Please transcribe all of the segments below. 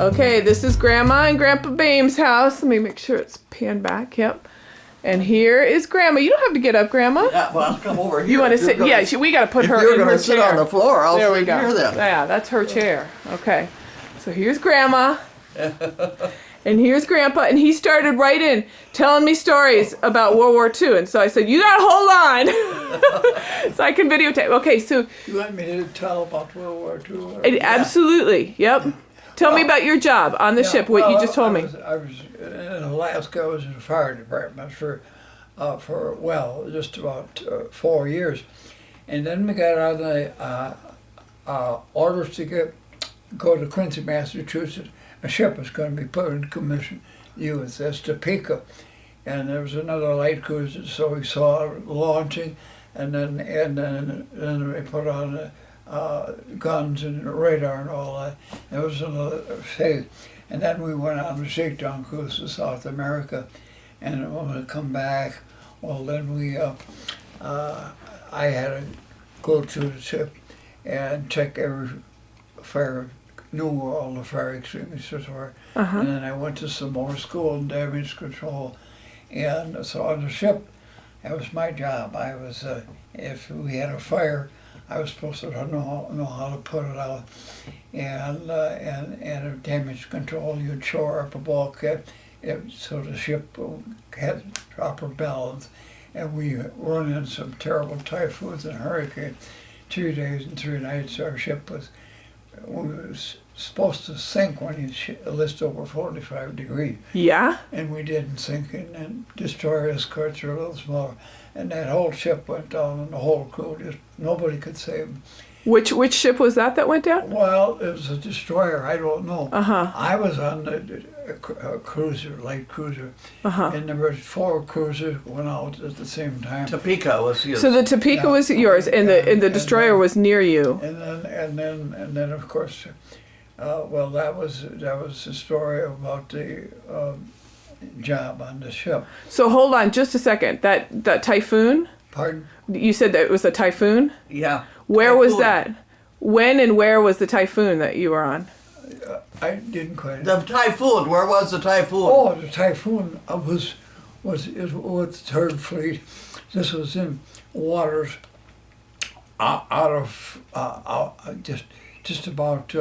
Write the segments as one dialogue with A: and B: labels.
A: Okay, this is Grandma and Grandpa Bame's house. Let me make sure it's panned back. Yep. And here is Grandma. You don't have to get up, Grandma.
B: Yeah, well, I'll come over here.
A: You want to sit? Yeah, we got to put her in her chair.
B: If you're going to sit on the floor, I'll
A: there
B: sit
A: we go.
B: here then.
A: Yeah, that's her chair. Okay. So here's Grandma. And here's Grandpa, and he started right in telling me stories about World War II. And so I said, you got to hold on. So I can videotape. Okay, so.
C: You want me to tell about World War II?
A: Absolutely, yep. Tell me about your job on the ship, what you just told me.
C: I was in Alaska. I was in the fire department for just about 4 years. And then we got out the orders to go to Quincy, Massachusetts. A ship was going to be put in commission, USS Topeka, and there was another light cruiser. So we saw it launching, and then they put on guns and radar and all that. There was another phase, and then we went on a shakedown cruise to South America, and when we come back, well then I had to go to the ship and check every fire. Knew where all the fire extinguishers were. And then I went to some more school in damage control. And so on the ship, that was my job. I was, if we had a fire, I was supposed to know how to put it out. And damage control, you'd shore up a bulkhead so the ship had proper balance. And we run in some terrible typhoons and hurricanes. 3 days and 3 nights our ship was supposed to sink when you list over 45 degrees.
A: Yeah?
C: And we didn't sink, and destroyer escorts are a little smaller. And that whole ship went down, and the whole crew, nobody could save them.
A: Which ship was that went down?
C: Well, it was a destroyer, I don't know.
A: Uh-huh.
C: I was on the cruiser, light cruiser,
A: Uh-huh.
C: and there were 4 cruisers went out at the same time.
B: Topeka was yours.
A: So the Topeka was yours, and the destroyer was near you.
C: And then of course, well, that was the story about the job on the ship.
A: So hold on just a second. That typhoon?
C: Pardon?
A: You said that it was a typhoon?
B: Yeah.
A: Where was
B: Typhoon.
A: that? When and where was the typhoon that you were on?
C: I didn't quite.
B: The typhoon. Where was the typhoon?
C: Oh, the typhoon was with the Third Fleet. This was in waters out of just about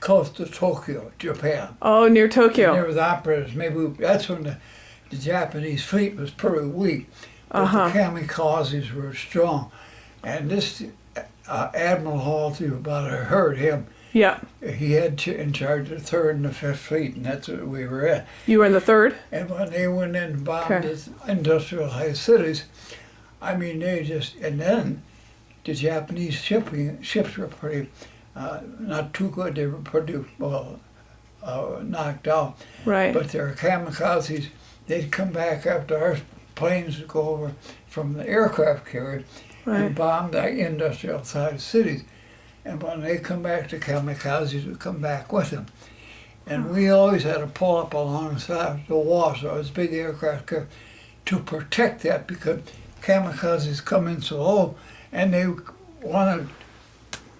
C: close to Tokyo, Japan.
A: Oh, near
C: And there
A: Tokyo.
C: was operators. That's when the Japanese fleet was pretty weak, but
A: Uh-huh.
C: the kamikazes were strong. And this Admiral Halsey, about I heard him.
A: Yeah.
C: He had in charge of the 3rd and the 5th Fleet, and that's what we were at.
A: You were in the 3rd?
C: And when they went in and bombed
A: Okay.
C: these industrialized cities, I mean, and then the Japanese ships were pretty, not too good. They were pretty well knocked out.
A: Right.
C: But their kamikazes, they'd come back after our planes would go over from the aircraft carrier
A: Right.
C: and bomb the industrial-sized cities. And when they come back, the kamikazes would come back with them. And we always had to pull up alongside the wall, so it was big aircraft carrier, to protect that, because kamikazes come in so low, and they wanted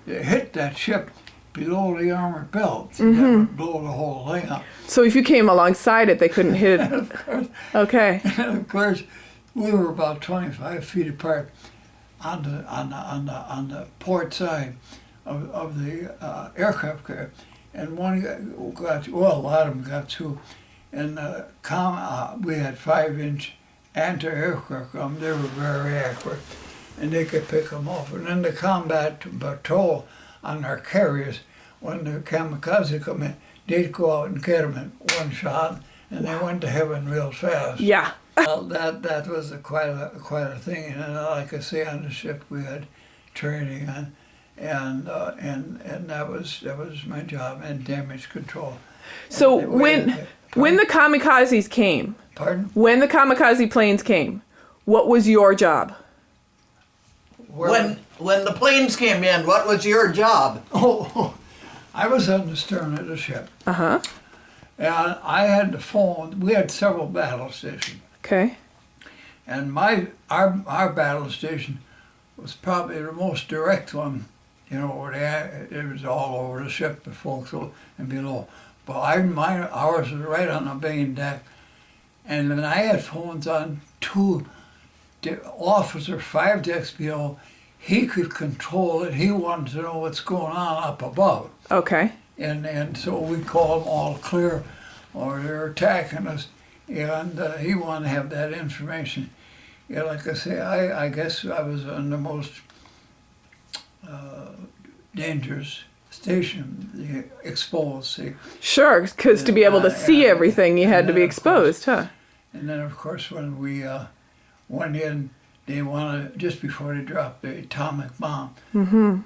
C: to hit that ship below the armored belts, and that would blow the whole thing up.
A: So if you came alongside it, they couldn't hit it.
C: Of course,
A: Okay.
C: and of course, we were about 25 feet apart on the port side of the aircraft carrier, and one got, well, a lot of them got through, and we had 5-inch anti-aircraft guns. They were very accurate, and they could pick them off. And then the combat patrol on our carriers, when the kamikaze come in, they'd go out and get them in one shot, and they went to heaven real fast.
A: Yeah.
C: Well, that was quite a thing, and like I say, on the ship we had training on, and that was my job, and damage control.
A: So
C: And
A: when the kamikazes came,
C: pardon?
A: when the kamikaze planes came, what was your job?
C: Where-
B: When the planes came in, what was your job?
C: Oh, I was on the stern of the ship,
A: Uh-huh.
C: and I had the phone. We had several battle stations,
A: Okay.
C: and our battle station was probably the most direct one you know, it was all over the ship, the forecastle and below. But ours was right on the main deck, and then I had phones on two officer 5 decks below. He could control it. He wanted to know what's going on up above.
A: Okay.
C: And so we call them all clear, or they're attacking us, and he wanted to have that information. Yeah, like I say, I guess I was on the most dangerous station, exposed. See,
A: Sure, because to be able to see everything, you had to be exposed, huh?
C: And then, of course, when we went in, they wanted, just before they dropped the atomic bomb,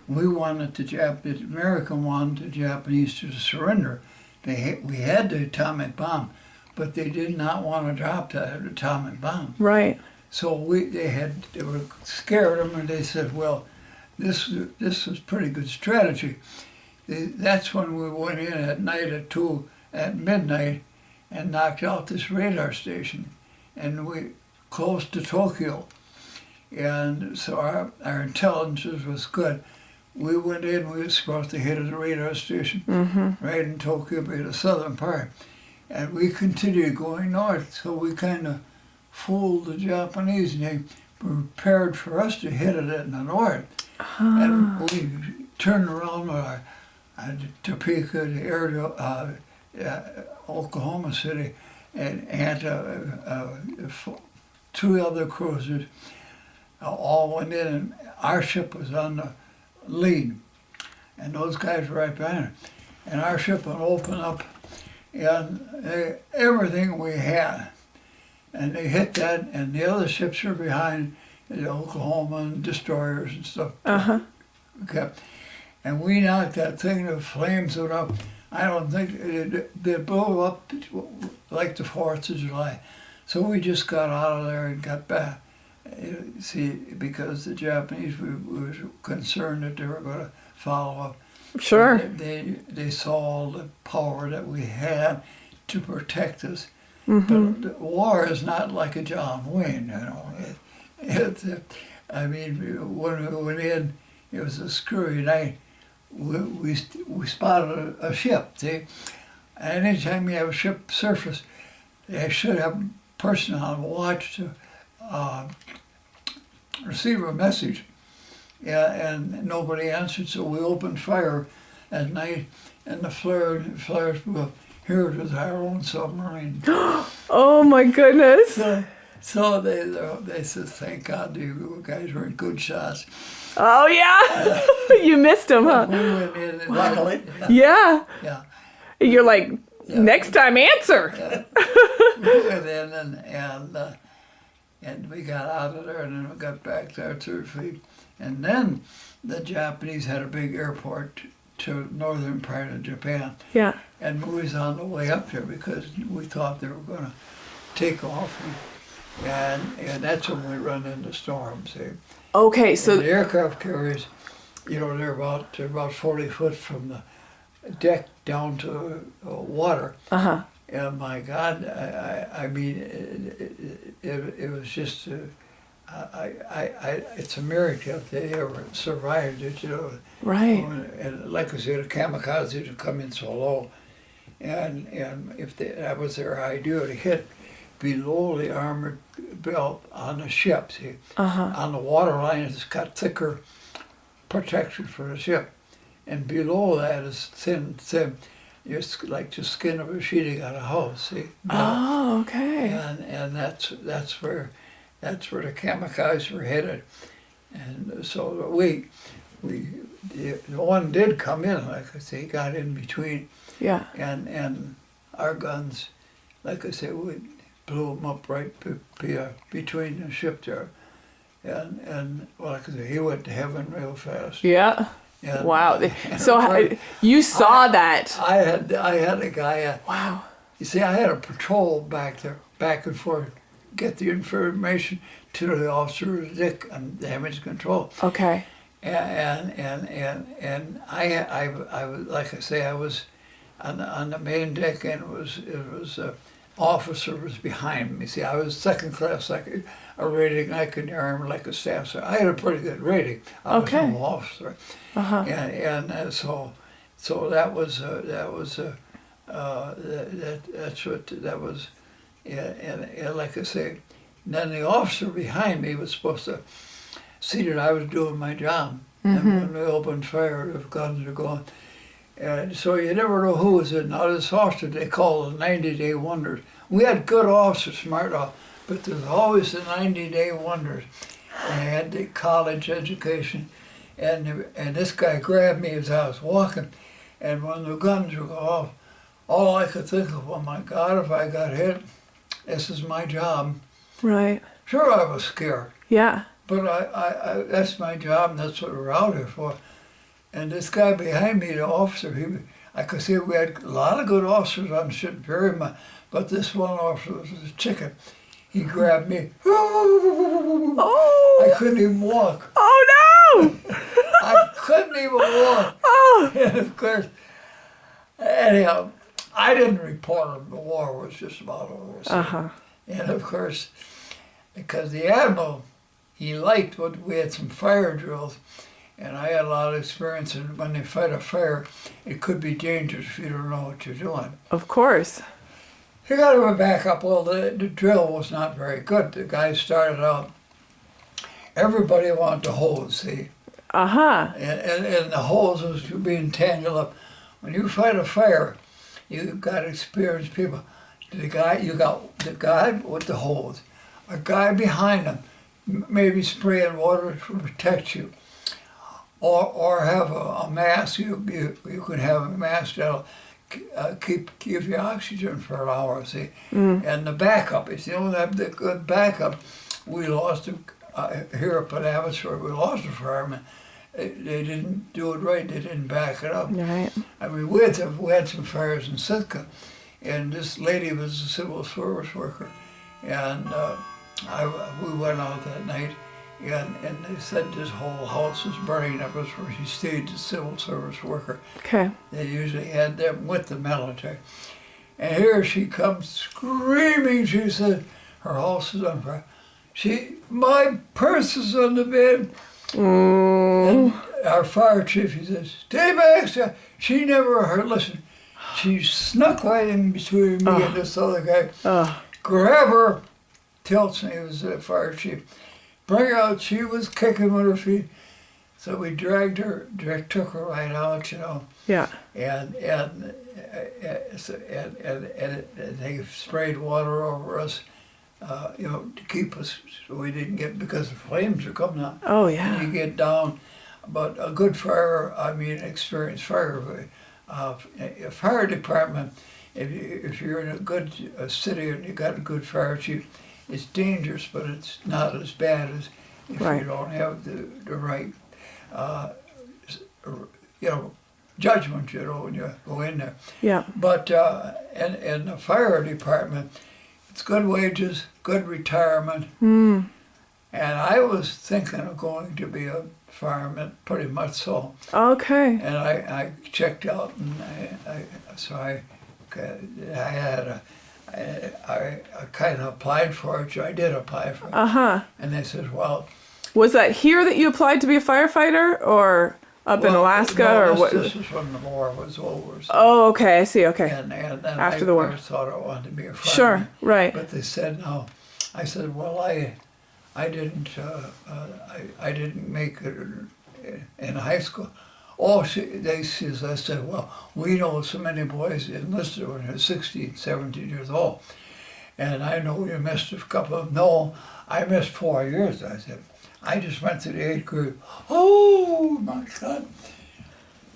C: we wanted the American wanted the Japanese to surrender. We had the atomic bomb, but they did not want to drop that atomic bomb.
A: Right.
C: So they were scared of them, and they said, well, this was pretty good strategy. That's when we went in at night at midnight and knocked out this radar station, and we close to Tokyo. And so our intelligence was good. We went in, we were supposed to hit the radar station right in Tokyo, by the southern part. And we continued going north, so we kind of fooled the Japanese, and they prepared for us to hit it in the north. And we turned around our Topeka, Oklahoma City, and had 2 other cruisers all went in, and our ship was on the lead, and those guys were right behind it. And our ship would open up, and everything we had, and they hit that, and the other ships were behind, the Oklahoma and destroyers and stuff. Okay. And we knocked that thing, the flames went up. I don't think they blew up like the 4th of July. So we just got out of there and got back. See, because the Japanese, we were concerned that they were going to follow up.
A: Sure.
C: They saw all the power that we had to protect us. But the war is not like a John Wayne, you know. I mean, when we went in, it was a screwy night. We spotted a ship, see? And anytime you have a ship surface, they should have a person on watch to receive a message. Yeah, and nobody answered, so we opened fire at night, and the flares were, here it was our own submarine.
A: Oh my goodness.
C: So they said, thank God you guys were good shots.
A: Oh yeah. You missed them, huh?
C: We went in and
B: Luckily.
A: Yeah.
C: Yeah.
A: You're like, next time answer.
C: We went in and we got out of there, and then we got back to our 3rd Fleet. And then the Japanese had a big airport to northern part of Japan.
A: Yeah.
C: And we was on the way up there because we thought they were going to take off. And that's when we run into storms. See?
A: Okay, so
C: And the aircraft carriers, you know, they're about 40 foot from the deck down to water. And my God, I mean, it was just, it's a miracle if they ever survived it, you know.
A: right.
C: And like I said, the kamikazes would come in so low, and if that was their idea, to hit below the armored belt on the ship. See, on the waterline, it's got thicker protection for the ship, and below that is thin. It's like the skin of a sheeting on a house. See.
A: Oh, okay.
C: And that's where the kamikazes were headed, and so the one did come in, like I say, got in between.
A: Yeah.
C: And our guns, like I say, we blew them up right between the ship there, and well, like I say, he went to heaven real fast.
A: Yeah.
C: And,
A: Wow. So you saw that.
C: I had a guy.
A: Wow.
C: You see, I had a patrol back there, back and forth, get the information to the officer's deck and damage control.
A: Okay.
C: And I was, like I say, I was on the main deck, and it was officer was behind me. See, I was second class, like a rating, like in the Army, like a staff sergeant. I had a pretty good rating. I was
A: Okay.
C: an officer.
A: Uh-huh.
C: And so that was that's what that was, yeah. And like I say, then the officer behind me was supposed to see that I was doing my job. And when they opened fire, the guns were going. And so you never know who was in. Now this officer they call the 90-day wonders. We had good officers, smart off, but there's always the 90-day wonders. And they had the college education, and this guy grabbed me as I was walking, and when the guns were off, all I could think of, oh my God, if I got hit, this is my job.
A: Right.
C: Sure, I was scared,
A: Yeah.
C: but I that's my job, and that's what we're out here for. And this guy behind me, the officer, I could see we had a lot of good officers on ship, very much, but this one officer was a chicken. He grabbed me.
A: Oh.
C: I couldn't even walk.
A: Oh no.
C: I couldn't even walk.
A: Oh.
C: And of course, anyhow, I didn't report him. The war was just about over. So.
A: Uh-huh.
C: And of course, because the admiral, he liked what we had some fire drills, and I had a lot of experience. And when they fight a fire, it could be dangerous if you don't know what you're doing.
A: Of course.
C: You got to back up. Well, the drill was not very good. The guys started out. Everybody wanted to hose, see.
A: Uh-huh.
C: And the hose was being tangled up. When you fight a fire, you've got experienced people. You got the guy with the hose, a guy behind him, maybe spraying water to protect you, or have a mask. You could have a mask that'll give you oxygen for an hour. See, and the backup. If you don't have the good backup, we lost him. Here up at Abbotsford, we lost a fireman. They didn't do it right. They didn't back it up.
A: Right.
C: I mean, we had some fires in Sitka, and this lady was a civil service worker, and we went out that night, and they said this whole house was burning up. That's where she stayed, the civil service worker.
A: Okay.
C: They usually had them with the military. And here she comes screaming. She said, her house is on fire. My purse is on the bed. And our fire chief, he says, stay back, sir. She never heard, listen, she snuck right in between me and this other guy. Grab her, tells me, he was the fire chief. Bring her out, she was kicking with her feet. So we dragged her, took her right out, you know.
A: Yeah.
C: And they sprayed water over us. To keep us so we didn't get, because the flames are coming out.
A: Oh, yeah.
C: And you get down. But a good fire, experienced fire, a fire department, if you're in a good city and you got a good fire chief, it's dangerous, but it's not as bad as if
A: Right.
C: you don't have the right, judgment, when you go in there.
A: Yeah.
C: But in the fire department, it's good wages, good retirement. And I was thinking of going to be a fireman, pretty much so.
A: Okay.
C: And I checked out, and I kind of applied for it. I did apply for it.
A: Uh-huh.
C: And they said, well...
A: Was that here that you applied to be a firefighter, or up in Alaska,
C: no,
A: or what?
C: This was when the war was over. So.
A: Oh, okay. I see. Okay.
C: And then
A: After the war.
C: I thought I wanted to be a fireman.
A: Sure. Right.
C: But they said no. I said, well, I didn't make it in high school. Oh, I said, well, we know so many boys enlisted when they're 16, 17 years old. And I know you missed a couple of them. No, I missed 4 years. I said, I just went to the 8th grade. Oh, my God.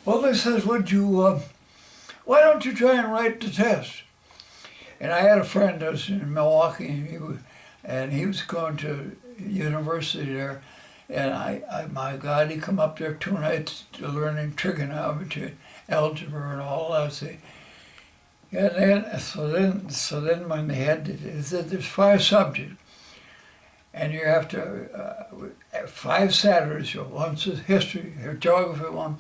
C: Well, they says, why don't you try and write the test? And I had a friend that was in Milwaukee, and he was going to university there. And my God, he come up there 2 nights to learning trigonometry, algebra, and all that. See. And then, so then when they had, they said there's 5 subjects, and you have to 5 Saturdays. Once is history, or geography one,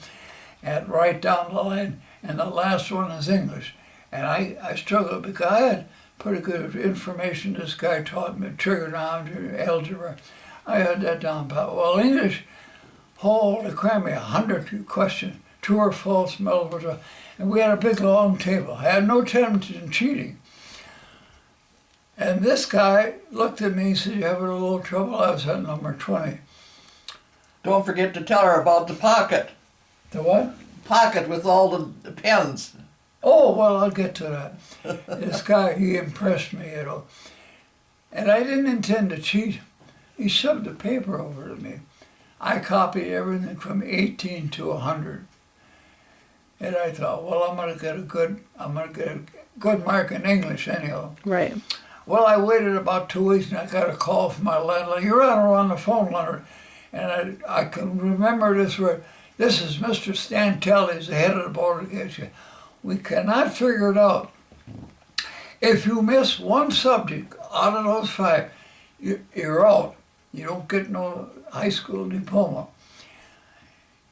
C: and right down the line, and the last one is English. And I struggled because I had pretty good information. This guy taught me trigonometry, algebra. I had that down pat. Well, English, holy crap, 100 questions, true or false, multiple choice. And we had a big long table. I had no attempt in cheating. And this guy looked at me and said, "You having a little trouble?" I was at number 20.
B: Don't forget to tell her about the pocket.
C: The what?
B: Pocket with all the pens.
C: Oh, well, I'll get to that. This guy, he impressed me, you know. And I didn't intend to cheat. He shoved the paper over to me. I copied everything from 18 to 100. And I thought, well, I'm gonna get a good mark in English anyhow.
A: Right.
C: Well, I waited about 2 weeks and I got a call from my landlord. "You're on the phone, Leonard." And I can remember this word. "This is Mr. Stantel, he's the head of the Board of Education. We cannot figure it out. If you miss one subject out of those 5, you're out. You don't get no high school diploma."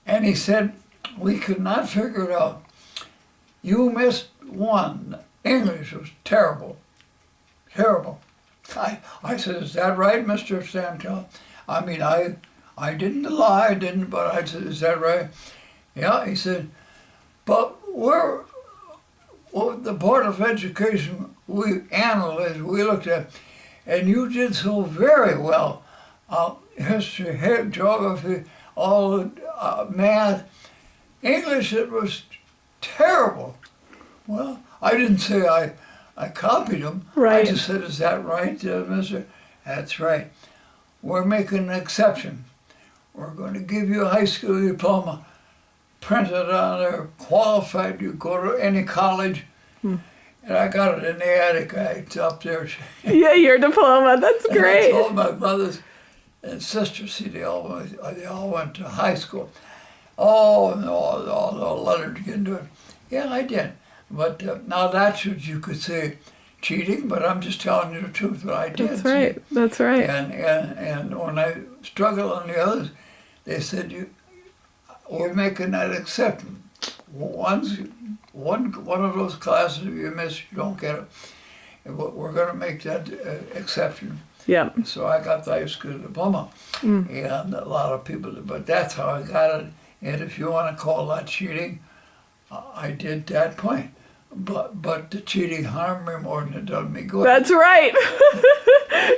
C: And he said, "We could not figure it out. You missed one. English was terrible. Terrible." I said, "Is that right, Mr. Stantel?" I mean, I didn't lie, but I said, "Is that right?" "Yeah," he said, "but the Board of Education, we analyzed, we looked at, and you did so very well. History, geography, all the math. English, it was terrible." Well, I didn't say I copied him.
A: Right.
C: I just said, "Is that right, mister?" "That's right. We're making an exception. We're going to give you a high school diploma, printed on there, qualified. You go to any college." And I got it in the attic. It's up there.
A: Yeah, your diploma. That's
C: And I
A: great.
C: told my brothers and sisters, see, they all went to high school. "Oh, no, Leonard can do it." Yeah, I did. But now that's what you could say cheating, but I'm just telling you the truth what I did.
A: That's right.
C: See?
A: That's right.
C: And when I struggled on the others, they said, "We're making that exception. One of those classes you miss, you don't get it. But we're going to make that exception."
A: Yeah.
C: So I got the high school diploma, and a lot of people did. But that's how I got it. And if you want to call that cheating, I did that point. But the cheating harmed me more than it done me good.
A: That's right.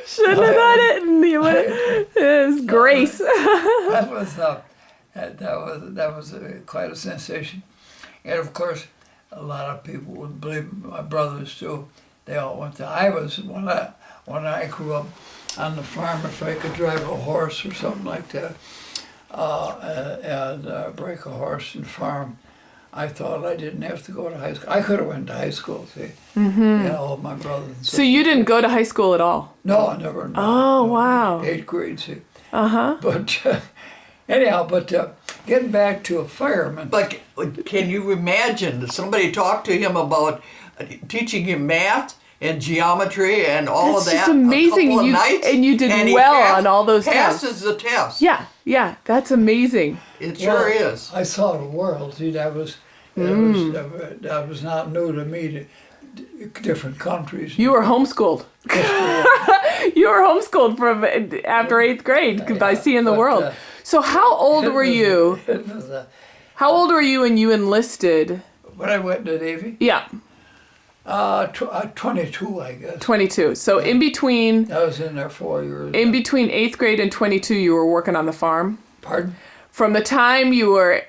A: Shouldn't have done it. And you would. It was grace.
C: That was quite a sensation. And of course, a lot of people wouldn't believe me. My brothers too. They all went to. When I grew up on the farm, if I could drive a horse or something like that, and break a horse and farm, I thought I didn't have to go to high school. I could have went to high school, see. Mm-hmm. Yeah, all my brothers and sisters.
A: So you didn't go to high school at all?
C: No, I never.
A: Oh, wow.
C: 8th grade, see.
A: Uh-huh.
C: But anyhow, getting back to a fireman.
B: But can you imagine that somebody talked to him about teaching him math and geometry and all
A: That's
B: of that?
A: just amazing.
B: A couple of nights,
A: and you did
B: he
A: well on all those tests.
B: Passes the test.
A: Yeah, that's amazing.
B: It sure is.
C: I saw the world. See, that was not new to me. Different countries.
A: You were homeschooled. You were homeschooled from after 8th grade by seeing the world. So how old were you? How old were you when you enlisted?
C: When I went to the Navy?
A: Yeah.
C: 22, I guess.
A: 22. So in between
C: I was in there 4 years.
A: in between 8th grade and 22, you were working on the farm?
C: Pardon?
A: From the time you were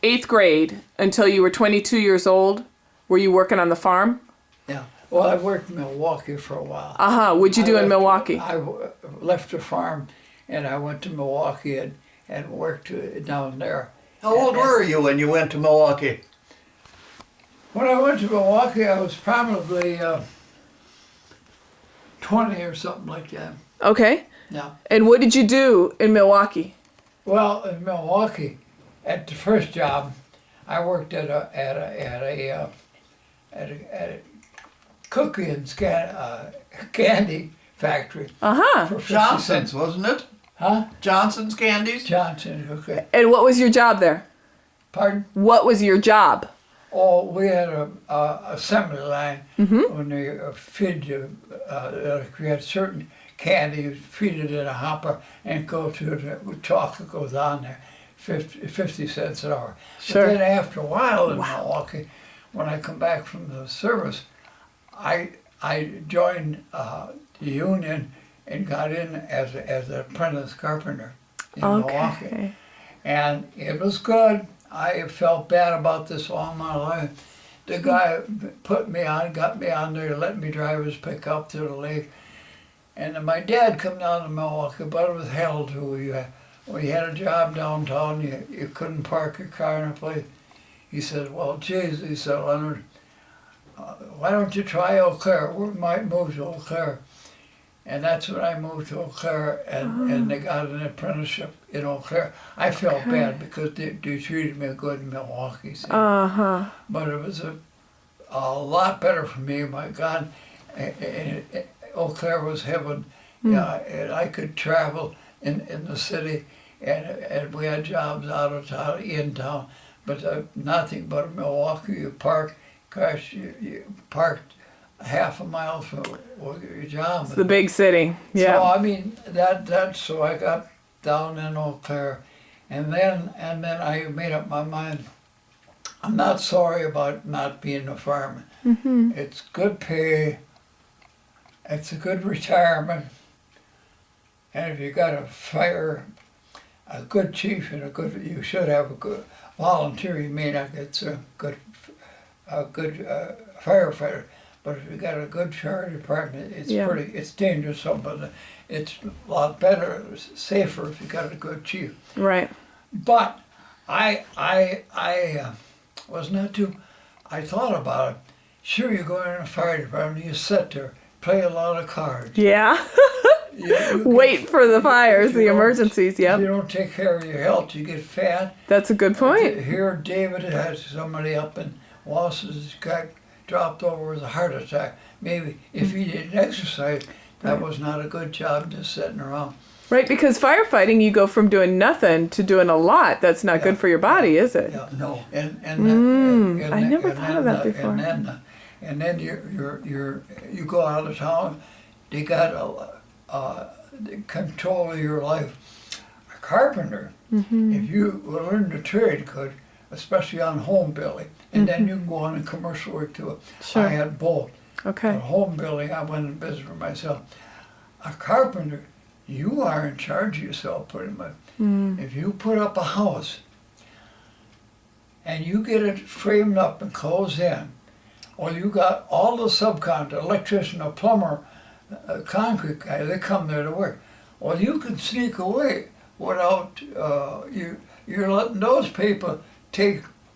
A: 8th grade until you were 22 years old, were you working on the farm?
C: Yeah. Well, I worked in Milwaukee for a while.
A: What'd you do in Milwaukee?
C: I left the farm and I went to Milwaukee and worked down there.
B: How old were you when you went to Milwaukee?
C: When I went to Milwaukee, I was probably 20 or something like that.
A: Okay.
C: Yeah.
A: And what did you do in Milwaukee?
C: Well, in Milwaukee, at the first job, I worked at a cookie and candy factory.
A: Uh-huh.
C: For 50
B: Johnson's,
C: cents.
B: wasn't it?
C: Huh?
B: Johnson's Candies?
C: Johnson, okay.
A: And what was your job there?
C: Pardon?
A: What was your job?
C: Oh, we had a assembly line
A: Mm-hmm.
C: when they feed you. We had certain candy, you feed it in a hopper and go to the chocolate goes on there, 50 cents an hour.
A: Sure.
C: But then after a while in
A: Wow.
C: Milwaukee, when I come back from the service, I joined the union and got in as an apprentice carpenter in Milwaukee.
A: Okay.
C: And it was good. I felt bad about this all my life. The guy got me on there, let me drive his pickup to the lake. And then my dad come down to Milwaukee, but it was hell too. When you had a job downtown, you couldn't park your car in a place. He said, well, geez, he said, Leonard, why don't you try Eau Claire? We might move to Eau Claire. And that's when I moved to Eau Claire, and they got an apprenticeship in Eau Claire. I felt bad because they treated me good in Milwaukee. See?
A: Uh-huh.
C: But it was a lot better for me, my God. Eau Claire was heaven. Yeah, and I could travel in the city, and we had jobs out of town, in town, but nothing but Milwaukee. You park, gosh, you parked half a mile from your job.
A: It's the big city. Yeah.
C: So I mean so I got down in Eau Claire, and then I made up my mind. I'm not sorry about not being a fireman.
A: Mm-hmm.
C: It's good pay. It's a good retirement, and if you got a good chief and you should have a good volunteer. You may not get a good firefighter. But if you got a good fire department, it's dangerous, but it's a lot better, safer if you got a good chief.
A: Right.
C: But I was not too, I thought about it. Sure, you go in a fire department, you sit there, play a lot of cards.
A: Yeah.
C: You
A: Wait for the fires, the emergencies.
C: If
A: Yep.
C: you don't take care of your health, you get fat.
A: That's a good point.
C: Here, David had somebody up in Wausau's got dropped over with a heart attack. Maybe if he didn't exercise, that was not a good job just sitting around.
A: Right, because firefighting, you go from doing nothing to doing a lot. That's not good for your body, is it?
C: Yeah, no.
A: I never thought of that before.
C: And then you go out of town. They got control of your life. A carpenter, if you learn the trade good, especially on home building, and then you can go on in commercial work too.
A: Sure.
C: I had both.
A: Okay.
C: But home building, I went in business for myself. A carpenter, you are in charge of yourself pretty much. If you put up a house and you get it framed up and closed in, or you got all the subcontractors, electrician, a plumber, a concrete guy, they come there to work. Well, you can sneak away without you're letting those people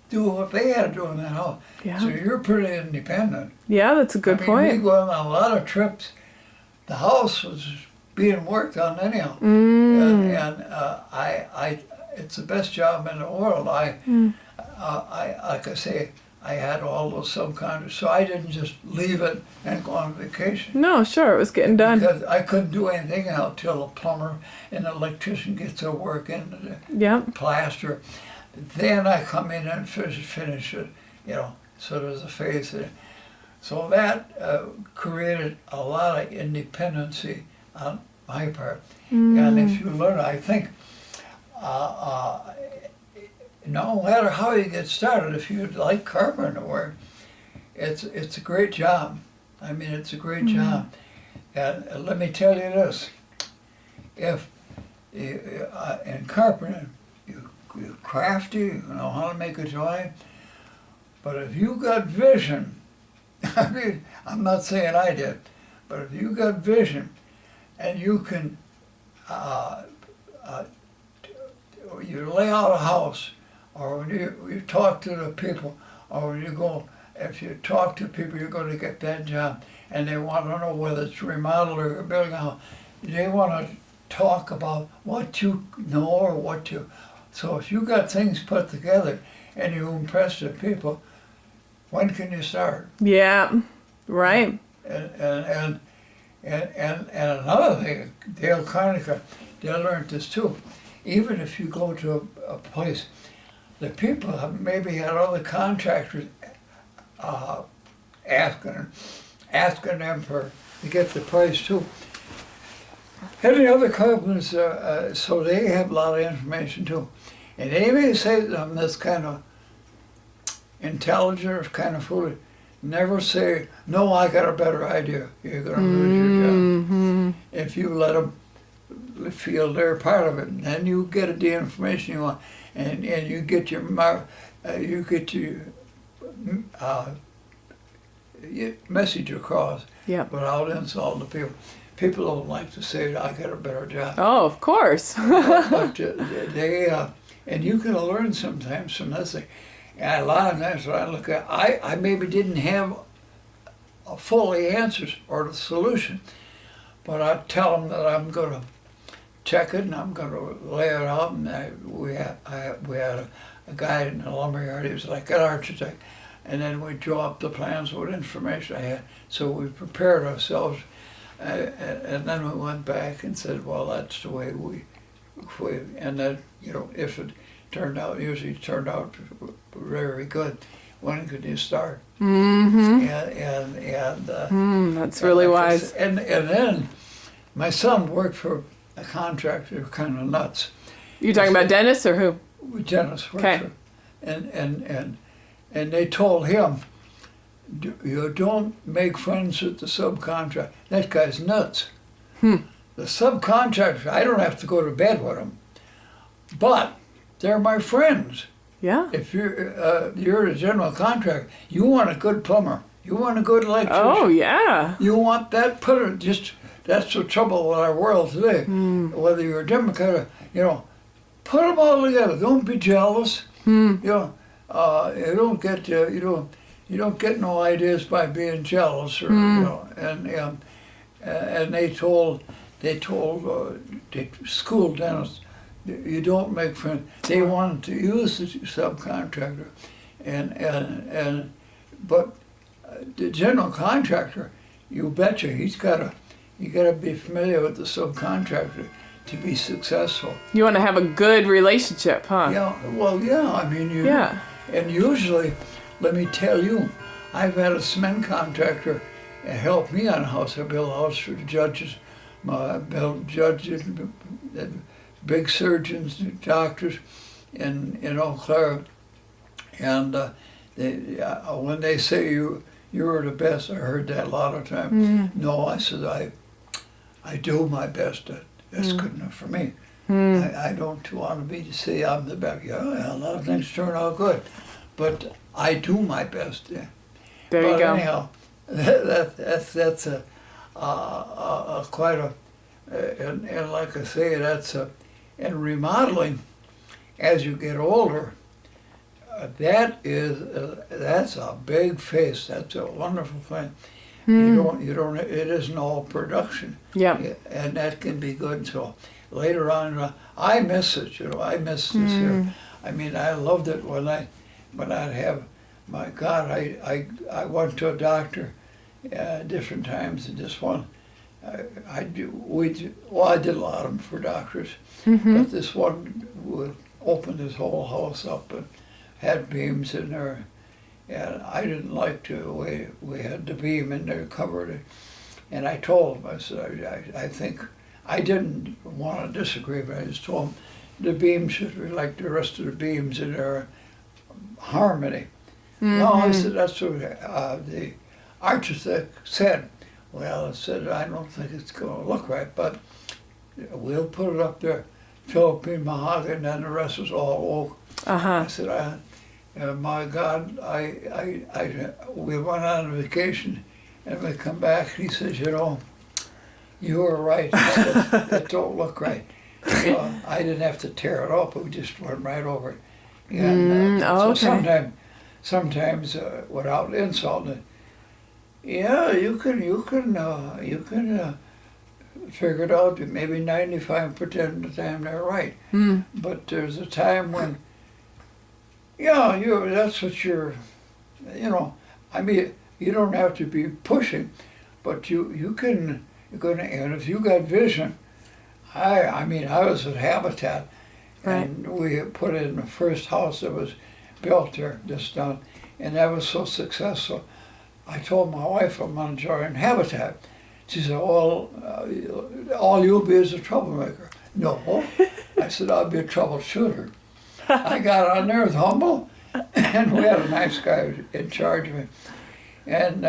C: do what they had to do in that house.
A: Yeah.
C: So you're pretty independent.
A: Yeah, that's a good
C: We
A: point.
C: go on a lot of trips. The house was being worked on anyhow,
A: Mm.
C: and it's the best job in the world. I like I say, I had all those subcontractors, so I didn't just leave it and go on vacation.
A: No, sure, it was getting done.
C: Because I couldn't do anything else till a plumber and an electrician gets their work in,
A: Yep.
C: plaster. Then I come in and finish it, so there's a phase there. So that created a lot of independency on my part. And if you learn, I think, no matter how you get started, if you like carpenter work, it's a great job. I mean, it's a great job. And let me tell you this, if in carpentering, you're crafty, you know how to make a joint, but if you got vision, I mean, I'm not saying I did, but if you got vision and you can, you lay out a house, or when you talk to the people, or when you go, if you talk to people, you're going to get that job, and they want to know whether it's remodeled or building a house. They want to talk about what you know or what you. So if you got things put together and you impress the people, when can you start?
A: Yeah. Right.
C: And another thing, Dale Carnegie, they learned this too. Even if you go to a place, the people have maybe had other contractors asking them to get the price too. Any other companies, so they have a lot of information too. And they may say something that's kind of intelligent or kind of foolish. Never say, no, I got a better idea. You're going to lose your job. If you let them feel they're part of it, and then you get the information you want, and you get your message across
A: Yep.
C: without insulting the people. People don't like to say, I got a better job.
A: Oh, of course.
C: But and you can learn sometimes from this thing. And a lot of times when I look at, I maybe didn't have fully answers or the solution, but I tell them that I'm going to check it and I'm going to lay it out. And we had a guy in the lumberyard. He was like an architect, and then we draw up the plans with information I had. So we prepared ourselves, and then we went back and said, well, that's the way we and then if it usually turned out very good. When could you start?
A: Mm-hmm. That's really wise.
C: And then my son worked for a contractor, kind of nuts.
A: You talking about Dennis or who?
C: Dennis worked
A: Okay.
C: for, and they told him, you don't make friends with the subcontractor. That guy's nuts. The subcontractor, I don't have to go to bed with them, but they're my friends.
A: Yeah.
C: If you're a general contractor, you want a good plumber, you want a good electrician.
A: Oh, yeah.
C: You want that that's the trouble with our world today. Whether you're a Democrat or, put them all together. Don't be jealous. You don't get no ideas by being jealous or and they school dentists, you don't make friends. They wanted to use the subcontractor, but the general contractor, you betcha, you gotta be familiar with the subcontractor to be successful.
A: You want to have a good relationship, huh?
C: Yeah, well, yeah. I mean,
A: Yeah.
C: And usually, let me tell you, I've had a cement contractor help me on a house. I built a house for judges, big surgeons, doctors in Eau Claire. And when they say you're the best, I heard that a lot of times. No, I said, I do my best. That's good enough for me. I don't want to say I'm the best. Yeah, a lot of things turn out good, but I do my best. Yeah.
A: There you go.
C: Anyhow, that's quite a, and like I say, and remodeling as you get older. That's a big face. That's a wonderful thing. You don't. It isn't all production.
A: Yeah.
C: And that can be good. So later on, I miss it. I miss this here. I mean, I loved it when I'd have. My God, I went to a doctor different times, and this one, I did a lot of them for doctors, but this one would open his whole house up and had beams in there, and I didn't like the way we had the beam in there covered it, and I told him, I said, I think, I didn't want to disagree, but I just told him the beam should be like the rest of the beams in their harmony. No, I said, that's what the architect said. Well, I said, I don't think it's going to look right, but we'll put it up there, Philippine mahogany, and then the rest is all oak. I said, my God, we went on vacation, and we come back, and he says, you were right. He said, it don't look right. So I didn't have to tear it up, we just went right over it. And, so sometimes without insulting, yeah, you can figure it out. Maybe 95% of the time they're right, but there's a time when, that's what you're, I mean, you don't have to be pushing, but you're gonna, and if you got vision, I mean, I was at Habitat,
A: Right.
C: And we put in the first house that was built there, just down, and that was so successful. I told my wife I'm going to join Habitat. She said, well, all you'll be is a troublemaker. No. I said, I'll be a troubleshooter. I got on there with Humble, and we had a nice guy in charge of me. And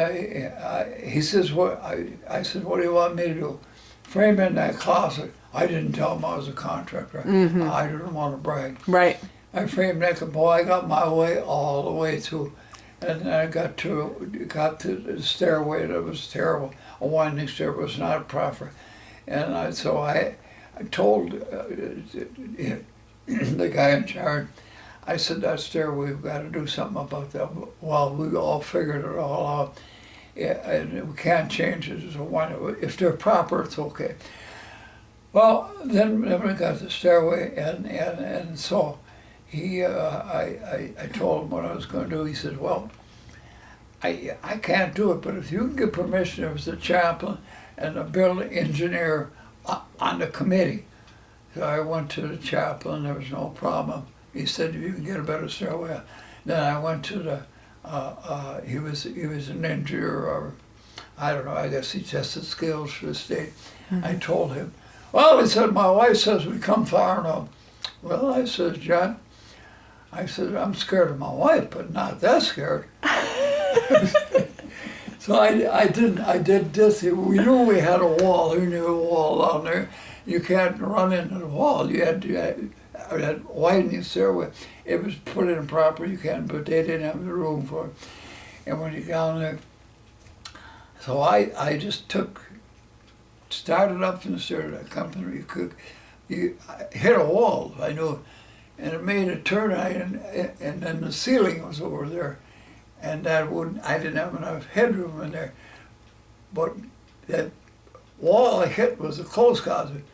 C: he says, I said, what do you want me to do? Frame in that closet. I didn't tell him I was a contractor. I didn't want to brag.
A: Right.
C: I framed that, boy, I got my way all the way through. And then I got to the stairway that was terrible. A winding stair was not proper. And I told the guy in charge, I said, that stairway, we've got to do something about that. Well, we all figured it all out. Yeah, and we can't change it. So if they're proper, it's okay. Well, then we got the stairway, and so I told him what I was going to do. He said, well, I can't do it, but if you can get permission, there was the chaplain and the building engineer on the committee. So I went to the chaplain, there was no problem. He said, you can get a better stairway. Then I went to the, he was an engineer, or I don't know, I guess he tested skills for the state. I told him, well, he said, my wife says we come far enough. Well, I said, John, I said, I'm scared of my wife, but not that scared. So I did this. We knew we had a wall. We knew a wall down there. You can't run into the wall. You had that widening stairway. It was put in proper. You can't, but they didn't have the room for it. And when you got down there, so I just started up in the stairs. I come through. You hit a wall. I knew, and it made a turn. And then the ceiling was over there. And I didn't have enough headroom in there. But that wall I hit was a clothes closet.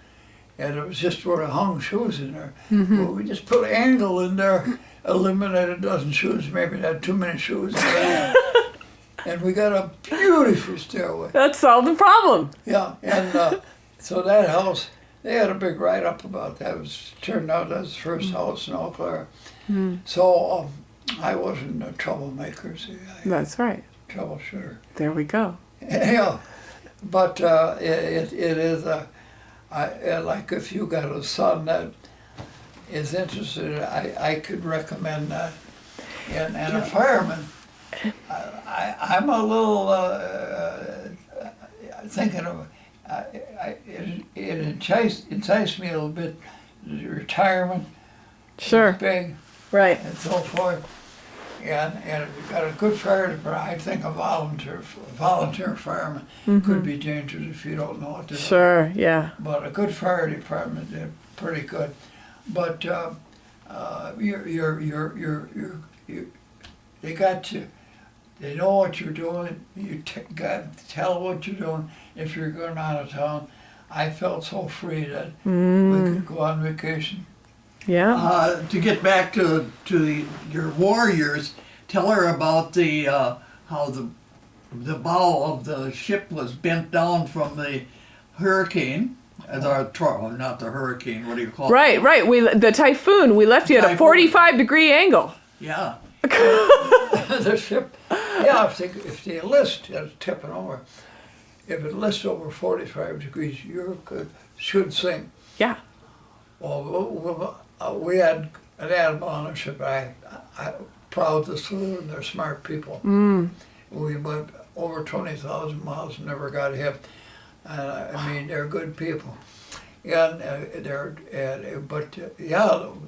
C: And it was just where I hung shoes in there. Well, we just put an angle in there, eliminated a dozen shoes, maybe had too many shoes. And we got a beautiful stairway.
A: That solved the problem.
C: Yeah, and so that house, they had a big write-up about that. It was turned out as the first house in Eau Claire. So I wasn't a troublemaker, see.
A: That's right.
C: Troubleshooter.
A: There we go.
C: Yeah, but it is like if you got a son that is interested, I could recommend that. And a fireman, I'm a little thinking of, it enticed me a little bit, retirement.
A: Sure.
C: Big.
A: Right.
C: And so forth. And if you've got a good fire department, I think a volunteer fireman could be dangerous if you don't know what to do.
A: Sure, yeah.
C: But a good fire department, they're pretty good. But they got you. They know what you're doing. You got to tell what you're doing. If you're going out of town, I felt so free that we could go on vacation.
A: Yeah.
B: To get back to your warriors, tell her about the how the bow of the ship was bent down from the hurricane, not the hurricane. What do you call it?
A: Right. The typhoon. We left you at a 45-degree angle.
B: Yeah.
C: The ship, yeah. If the list is tipping over, if it lists over 45 degrees, you should sink.
A: Yeah.
C: Well, we had an admiral on the ship. I proud to salute them. They're smart people. We went over 20,000 miles and never got hit. I mean, they're good people. And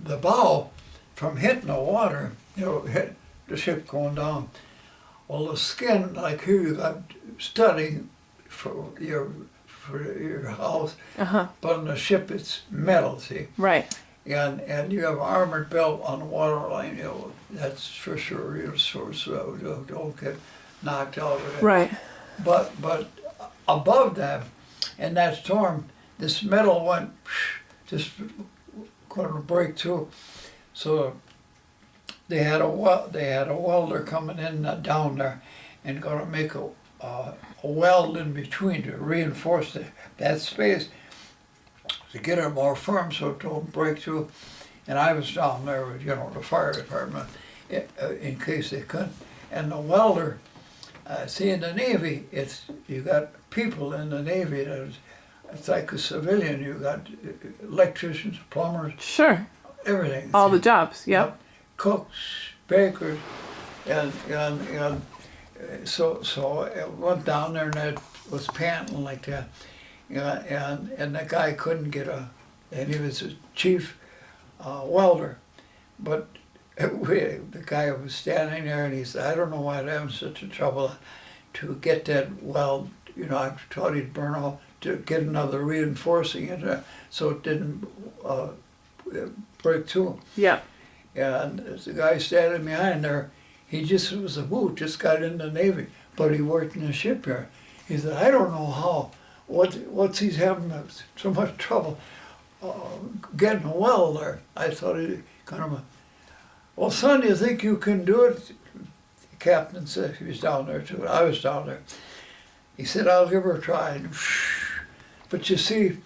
C: the bow from hitting the water, hit the ship going down. Well, the skin, like here, you got studding for your house, but on the ship it's metal. See.
A: Right.
C: And you have an armored belt on the waterline, that's for sure, so don't get knocked out of it.
A: Right.
C: But above that, in that storm, this metal went just going to break through. So they had a welder coming in down there and going to make a weld in between to reinforce that space, to get it more firm so it don't break through. and I was down there with, the fire department in case they couldn't. And the welder, see, in the Navy, you got people in the Navy it's like a civilian. You got electricians, plumbers,
A: Sure.
C: everything.
A: All the jobs. Yep.
C: Cooks, bakers, and so I went down there and I was panting like that, and the guy couldn't get and he was a chief welder, but the guy was standing there and he said, I don't know why I'm having such a trouble to get that weld. I thought he'd burn off to get another reinforcing it so it didn't break through.
A: Yep.
C: And the guy standing behind there, he just was a boot, just got in the Navy, but he worked in the shipyard. He said, I don't know how, what's he's having so much trouble getting a weld there. I thought he kind of, well, son, you think you can do it? The captain said, he was down there too, I was down there. He said, I'll give her a try. But you see,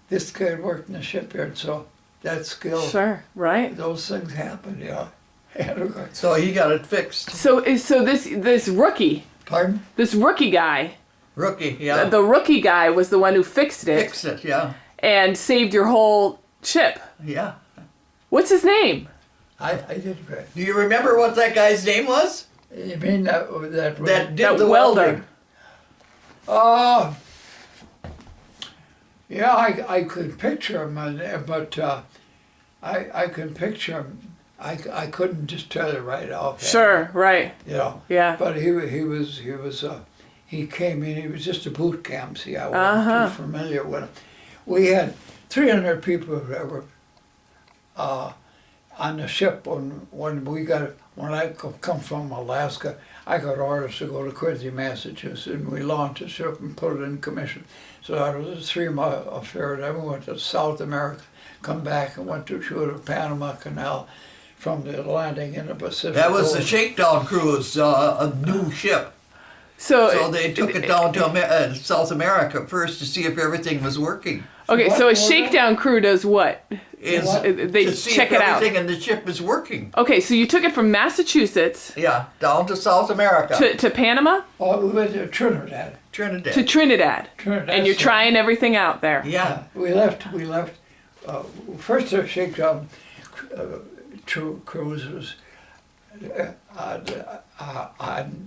C: this guy worked in the shipyard, so that skill,
A: Sure. Right.
C: those things happen,
B: So he got it fixed.
A: So this rookie,
C: Pardon?
A: this rookie guy,
B: Rookie, yeah.
A: the rookie guy was the one who fixed it
B: Fixed it, yeah.
A: and saved your whole ship.
B: Yeah.
A: What's his name?
C: I did great.
B: Do you remember what that guy's name was?
C: You mean that
B: That did
A: That
B: the
A: welder.
B: welding.
C: Yeah, I could picture him, but I could picture him. I couldn't just tell you right off.
A: Sure. Right. Yeah.
C: But he came in. He was just a boot camp. See, I wasn't too familiar with him. We had 300 people that were on the ship when I come from Alaska. I got orders to go to Quincy, Massachusetts, and we launched the ship and put it in commission. So that was a 3-month affair. Then we went to South America, come back and went through the Panama Canal from the Atlantic in the Pacific.
B: That was the
C: Ocean.
B: Shakedown Cruise, a new ship. So they took it down to South America first to see if everything was working.
A: Okay,
C: What
A: so a
C: was it?
A: shakedown crew does what?
B: Is
A: They
B: to see
A: check
B: if
A: it out.
B: everything in the ship is working.
A: Okay, so you took it from Massachusetts
B: Yeah, down to South America.
A: to Panama
C: Oh, we went to Trinidad.
B: Trinidad.
A: to Trinidad, and you're
C: so-
A: trying everything out there.
B: Yeah.
C: We left. First the shakedown cruise was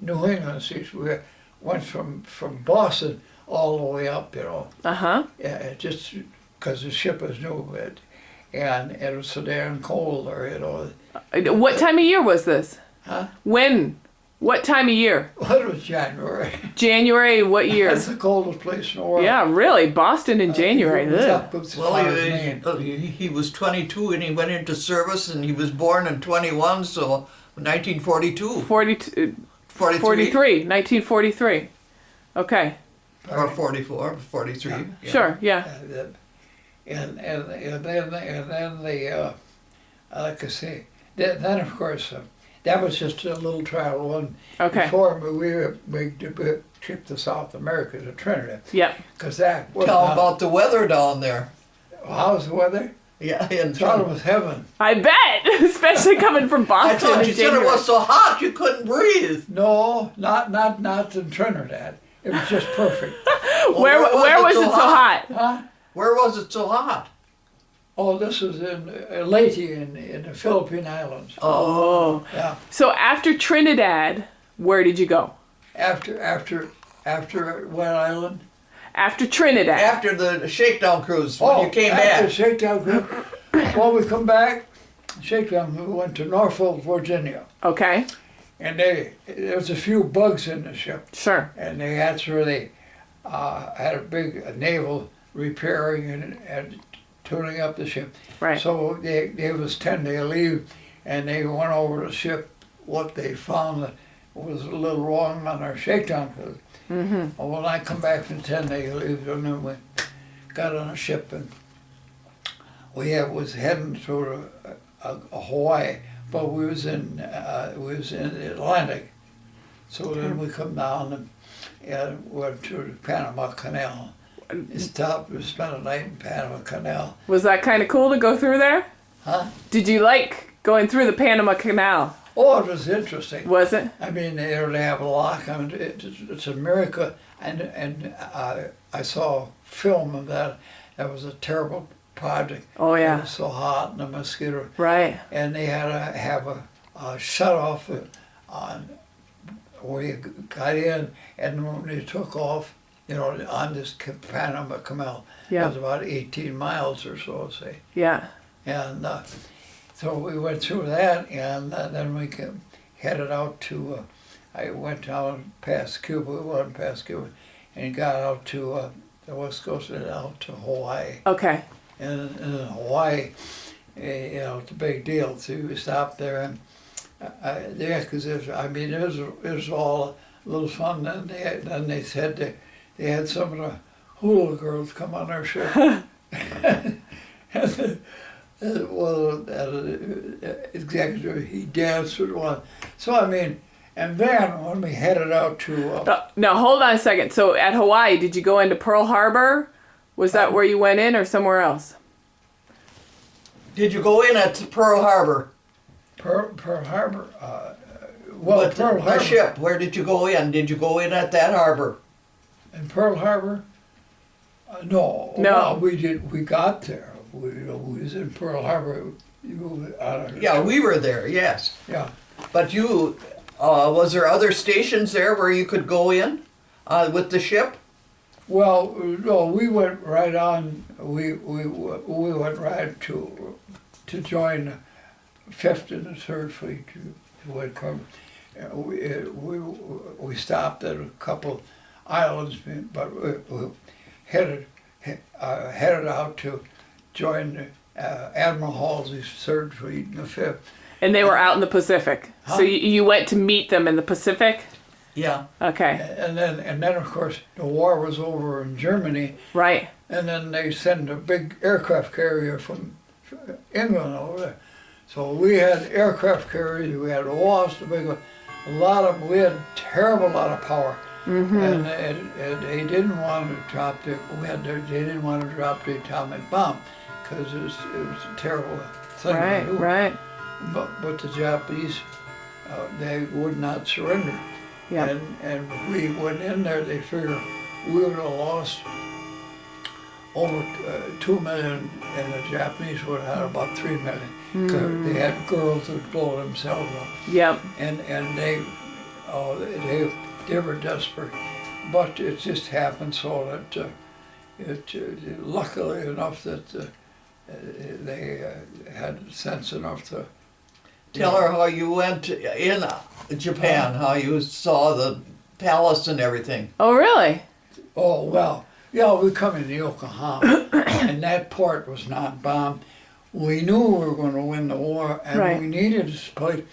C: New England. See, we went from Boston all the way up. Yeah, just because the ship was new, and it was so damn cold there.
A: What time of year was this?
C: Huh?
A: When? What time of year?
C: Well, it was January.
A: January. What year?
C: That's the coldest place in the world.
A: Yeah, really. Boston in January.
C: It was
A: Ugh.
C: up as far as Maine.
B: He was 22 and he went into service and he was born in 21, so 1942.
A: 42,
B: 43.
A: 43, 1943. Okay.
B: Or 44, 43.
C: Yeah.
B: Yeah.
A: Sure. Yeah.
C: And then the like I say, then of course that was just a little trial one.
A: Okay.
C: Before we trip to South America to Trinidad,
A: Yep.
C: because that was
B: Tell about the weather down there.
C: how's the weather?
B: Yeah, in
C: Thought it was heaven.
A: I bet, especially coming from
B: I
A: Boston
B: thought
A: in
B: you said
A: January.
B: it was so hot you couldn't breathe.
C: No, not in Trinidad. It was just perfect.
A: Where was it so hot?
C: Huh?
B: Where was it so hot?
C: Oh, this was in Leyte in the Philippine Islands.
A: Oh.
C: Yeah.
A: So after Trinidad, where did you go?
C: After what island?
A: After Trinidad.
B: After the shakedown cruise, when you came
C: after
B: back.
C: Shakedown group. Well, we come back. Shakedown. We went to Norfolk, Virginia,
A: Okay.
C: and there was a few bugs in the ship,
A: Sure.
C: and that's where they had a big naval repairing and tuning up the ship.
A: Right.
C: So they was 10-day leave, and they went over the ship. What they found that was a little wrong on our shakedown cruise.
A: Mm-hmm.
C: Well, when I come back from 10-day leave, and then we got on a ship, and was heading to Hawaii, but we was in the Atlantic. So then we come down and went to the Panama Canal. We spent a night in Panama Canal.
A: Was that kind of cool to go through there?
C: Huh?
A: Did you like going through the Panama Canal?
C: Oh, it was interesting.
A: Was it?
C: I mean, they have a lock. I mean, it's a miracle. And I saw film of that. That was a terrible project.
A: Oh, yeah.
C: It was so hot and the mosquito.
A: Right.
C: And they had to have a shut off on where you got in, and when you took off, you know, on this Panama Canal,
A: Yeah.
C: it was about 18 miles or so, say.
A: Yeah.
C: And so we went through that, and then we headed out to, I went down past Cuba, we went past Cuba, and got out to the west coast and out to Hawaii.
A: Okay.
C: And in Hawaii, you know, it's a big deal. So we stopped there, and yeah, because I mean, it was all a little fun. Then they said they had some of the hula girls come on our ship. Well, executive, he danced with one. So I mean, and then when we headed out to
A: Now, hold on a second. So at Hawaii, did you go into Pearl Harbor? Was that where you went in or somewhere else?
B: Did you go in at Pearl Harbor?
C: Pearl Harbor, well,
B: But
C: Pearl
B: the
C: Harbor.
B: ship, where did you go in? Did you go in at that harbor?
C: In Pearl Harbor? No.
A: No.
C: Well, we did. We got there. We was in Pearl Harbor.
B: Yeah, we were there, yes.
C: Yeah.
B: But you, was there other stations there where you could go in with the ship?
C: Well, no, we went right on. We went right to join the 5th and the 3rd Fleet to would come. We stopped at a couple islands, but we headed out to join Admiral Halsey's 3rd Fleet and the 5th.
A: And they were out in the Pacific.
C: Huh?
A: So you went to meet them in the Pacific?
B: Yeah.
A: Okay.
C: And then of course the war was over in Germany,
A: Right.
C: and then they sent a big aircraft carrier from England over there. So we had aircraft carriers, we had Wasp, a big one, we had a terrible lot of power.
A: Mm-hmm.
C: And they didn't want to drop they didn't want to drop the atomic bomb because it was a terrible thing
A: Right,
C: to do.
A: right.
C: But the Japanese, they would not surrender.
A: Yeah.
C: And we went in there, they figured we would have lost over 2 million, and the Japanese would have had about 3 million. 'Cause they had girls that blow themselves up.
A: Yep.
C: And they were desperate. But it just happened so that luckily enough that they had sense enough to
B: Tell her how you went in Japan, how you saw the palace and everything.
A: Oh, really?
C: Oh, well, yeah, we come into Yokohama, and that port was not bombed. We knew we were going to win the war, and
A: Right.
C: we needed this place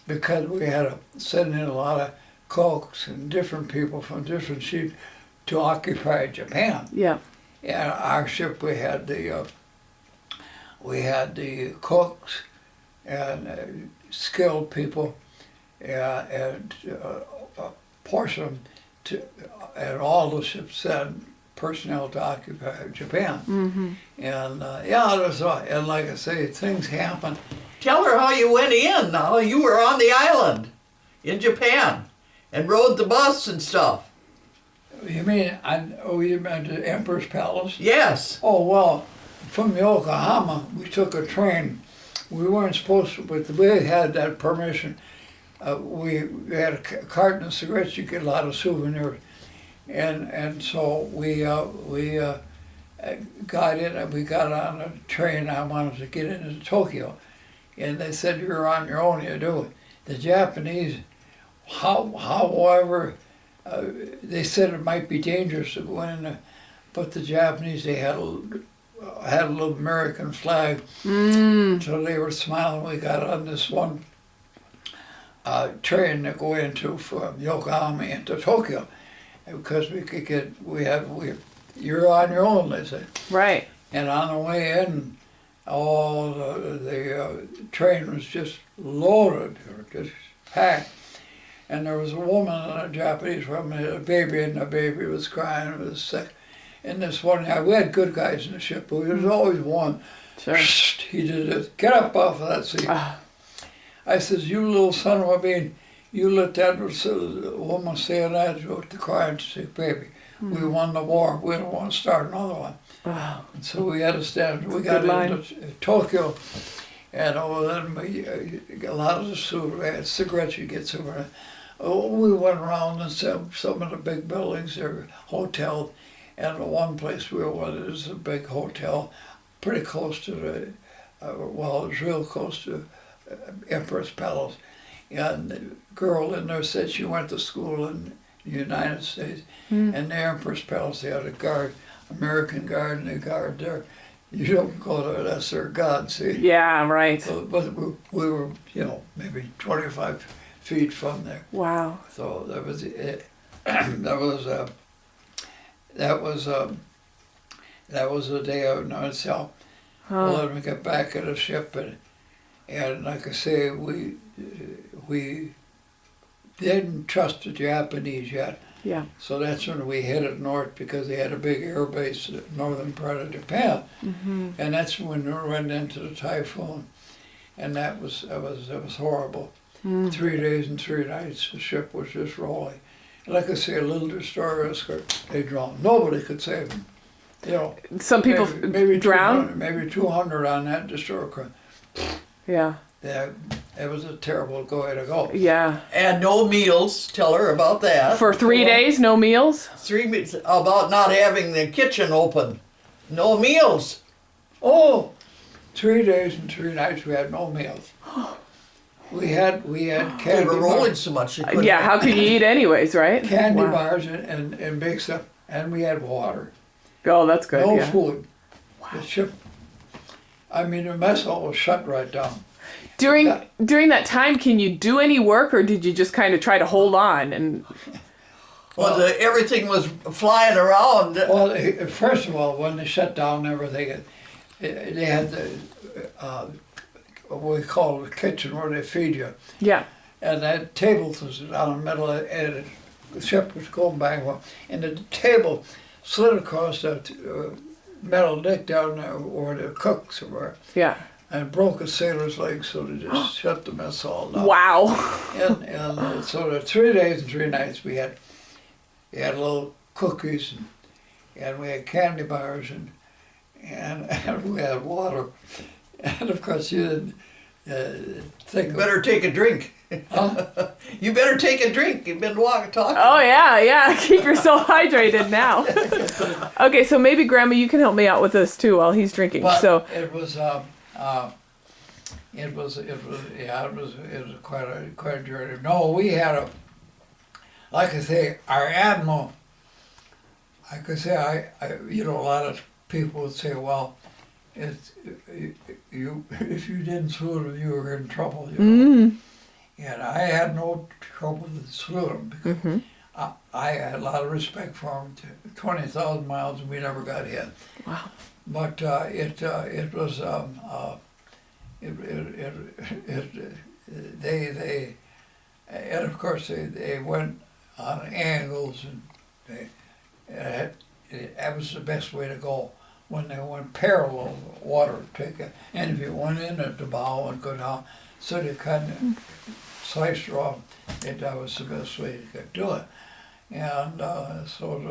C: because we had to send in a lot of cooks and different people from different ships to occupy Japan.
A: Yeah.
C: And our ship, we had the cooks and skilled people, and a portion and all the ships had personnel to occupy Japan.
A: Mm-hmm.
C: And and like I say, things happen.
B: Tell her how you went in, how you were on the island in Japan and rode the bus and stuff.
C: You mean, you meant the Emperor's Palace?
B: Yes.
C: Oh, well, from Yokohama, we took a train. We weren't supposed to, but we had that permission. We had a carton of cigarettes, you get a lot of souvenirs. And so we got in, and we got on a train. I wanted to get into Tokyo. And they said, you're on your own, you do it. The Japanese, however, they said it might be dangerous to go in there, but the Japanese, they had a little American flag, so they were smiling. We got on this one train to go into from Yokohama into Tokyo, because we could get, you're on your own, they said.
A: Right.
C: And on the way in, the train was just loaded, just packed. And there was a woman, a Japanese woman, had a baby, and the baby was crying, it was sick. And this one, we had good guys in the ship, but there was always one
A: Sure.
C: He did this. Get up off of that seat.
A: Ah.
C: I says, you little son of a bean, you let that woman say that with the crying. She said, baby, we won the war. We don't want to start another one.
A: Oh.
C: And so we had to stand. We
A: Good
C: got
A: line.
C: into Tokyo, and then a lot of the food, we had cigarettes you get some. Oh, we went around and some of the big buildings, there hotels, and the one place we went is a big hotel, pretty close to the, well, it was real close to Empress Palace. And the girl in there said she went to school in the United States, and the Empress Palace, they had a guard, American guard, and they guard there. You don't go there, that's their god, see?
A: Yeah, right.
C: So, but we were, you know, maybe 25 feet from there.
A: Wow.
C: So that was it. that was a day out in itself.
A: Huh.
C: Well, then we got back at the ship, and like I say, we didn't trust the Japanese yet.
A: Yeah.
C: So that's when we headed north because they had a big air base in the northern part of Japan, and that's when we went into the typhoon, and that was horrible. 3 days and 3 nights, the ship was just rolling. And like I say, a little destroyer escort, they drowned. Nobody could save them. You know,
A: Some people
C: maybe
A: drown.
C: 200, maybe 200 on that destroyer.
A: Yeah.
C: Yeah, it was a terrible way to go.
A: Yeah.
B: And no meals. Tell her about that.
A: For 3 days, no meals?
B: 3 meals. About not having the kitchen open. No meals.
C: Oh, 3 days and 3 nights we had no meals. We had
B: They
C: candy
B: were rolling
C: bars,
B: so much. You couldn't.
A: Yeah, how could you eat anyways, right?
C: candy
A: Wow.
C: bars and big stuff, and we had water.
A: Oh, that's good,
C: No
A: yeah.
C: food. The ship, I mean, the mess hall was shut right down.
A: During that time, can you do any work, or did you just kind of try to hold on? And
B: Well, everything was flying around.
C: Well, first of all, when they shut down everything, they had the, what we call the kitchen where they feed you.
A: yeah,
C: And that table was down the middle, and the ship was going back, and the table slid across that metal deck down there where the cooks were,
A: yeah.
C: and broke a sailor's leg, so they just shut the mess hall down.
A: Wow.
C: And so the 3 days and 3 nights we had little cookies, and we had candy bars, and we had water, and of course you didn't think.
B: You better take a drink.
C: Huh?
B: You better take a drink. You've been talking.
A: Oh, yeah. Keep yourself hydrated now. Okay, so maybe Grandma, you can help me out with this too while he's drinking.
C: But
A: So,
C: it was quite a journey. No, we had like I say, our admiral. I could say a lot of people would say, well, if you didn't salute him, you were in trouble. You know? And I had no trouble to salute him because I had a lot of respect for him. 20,000 miles and we never got hit.
A: wow.
C: But it was they and of course they went on angles, and that was the best way to go when they went parallel water ticket. And if you went in at the bow and go down, so they kind of sliced her off, that was the best way you could do it. And so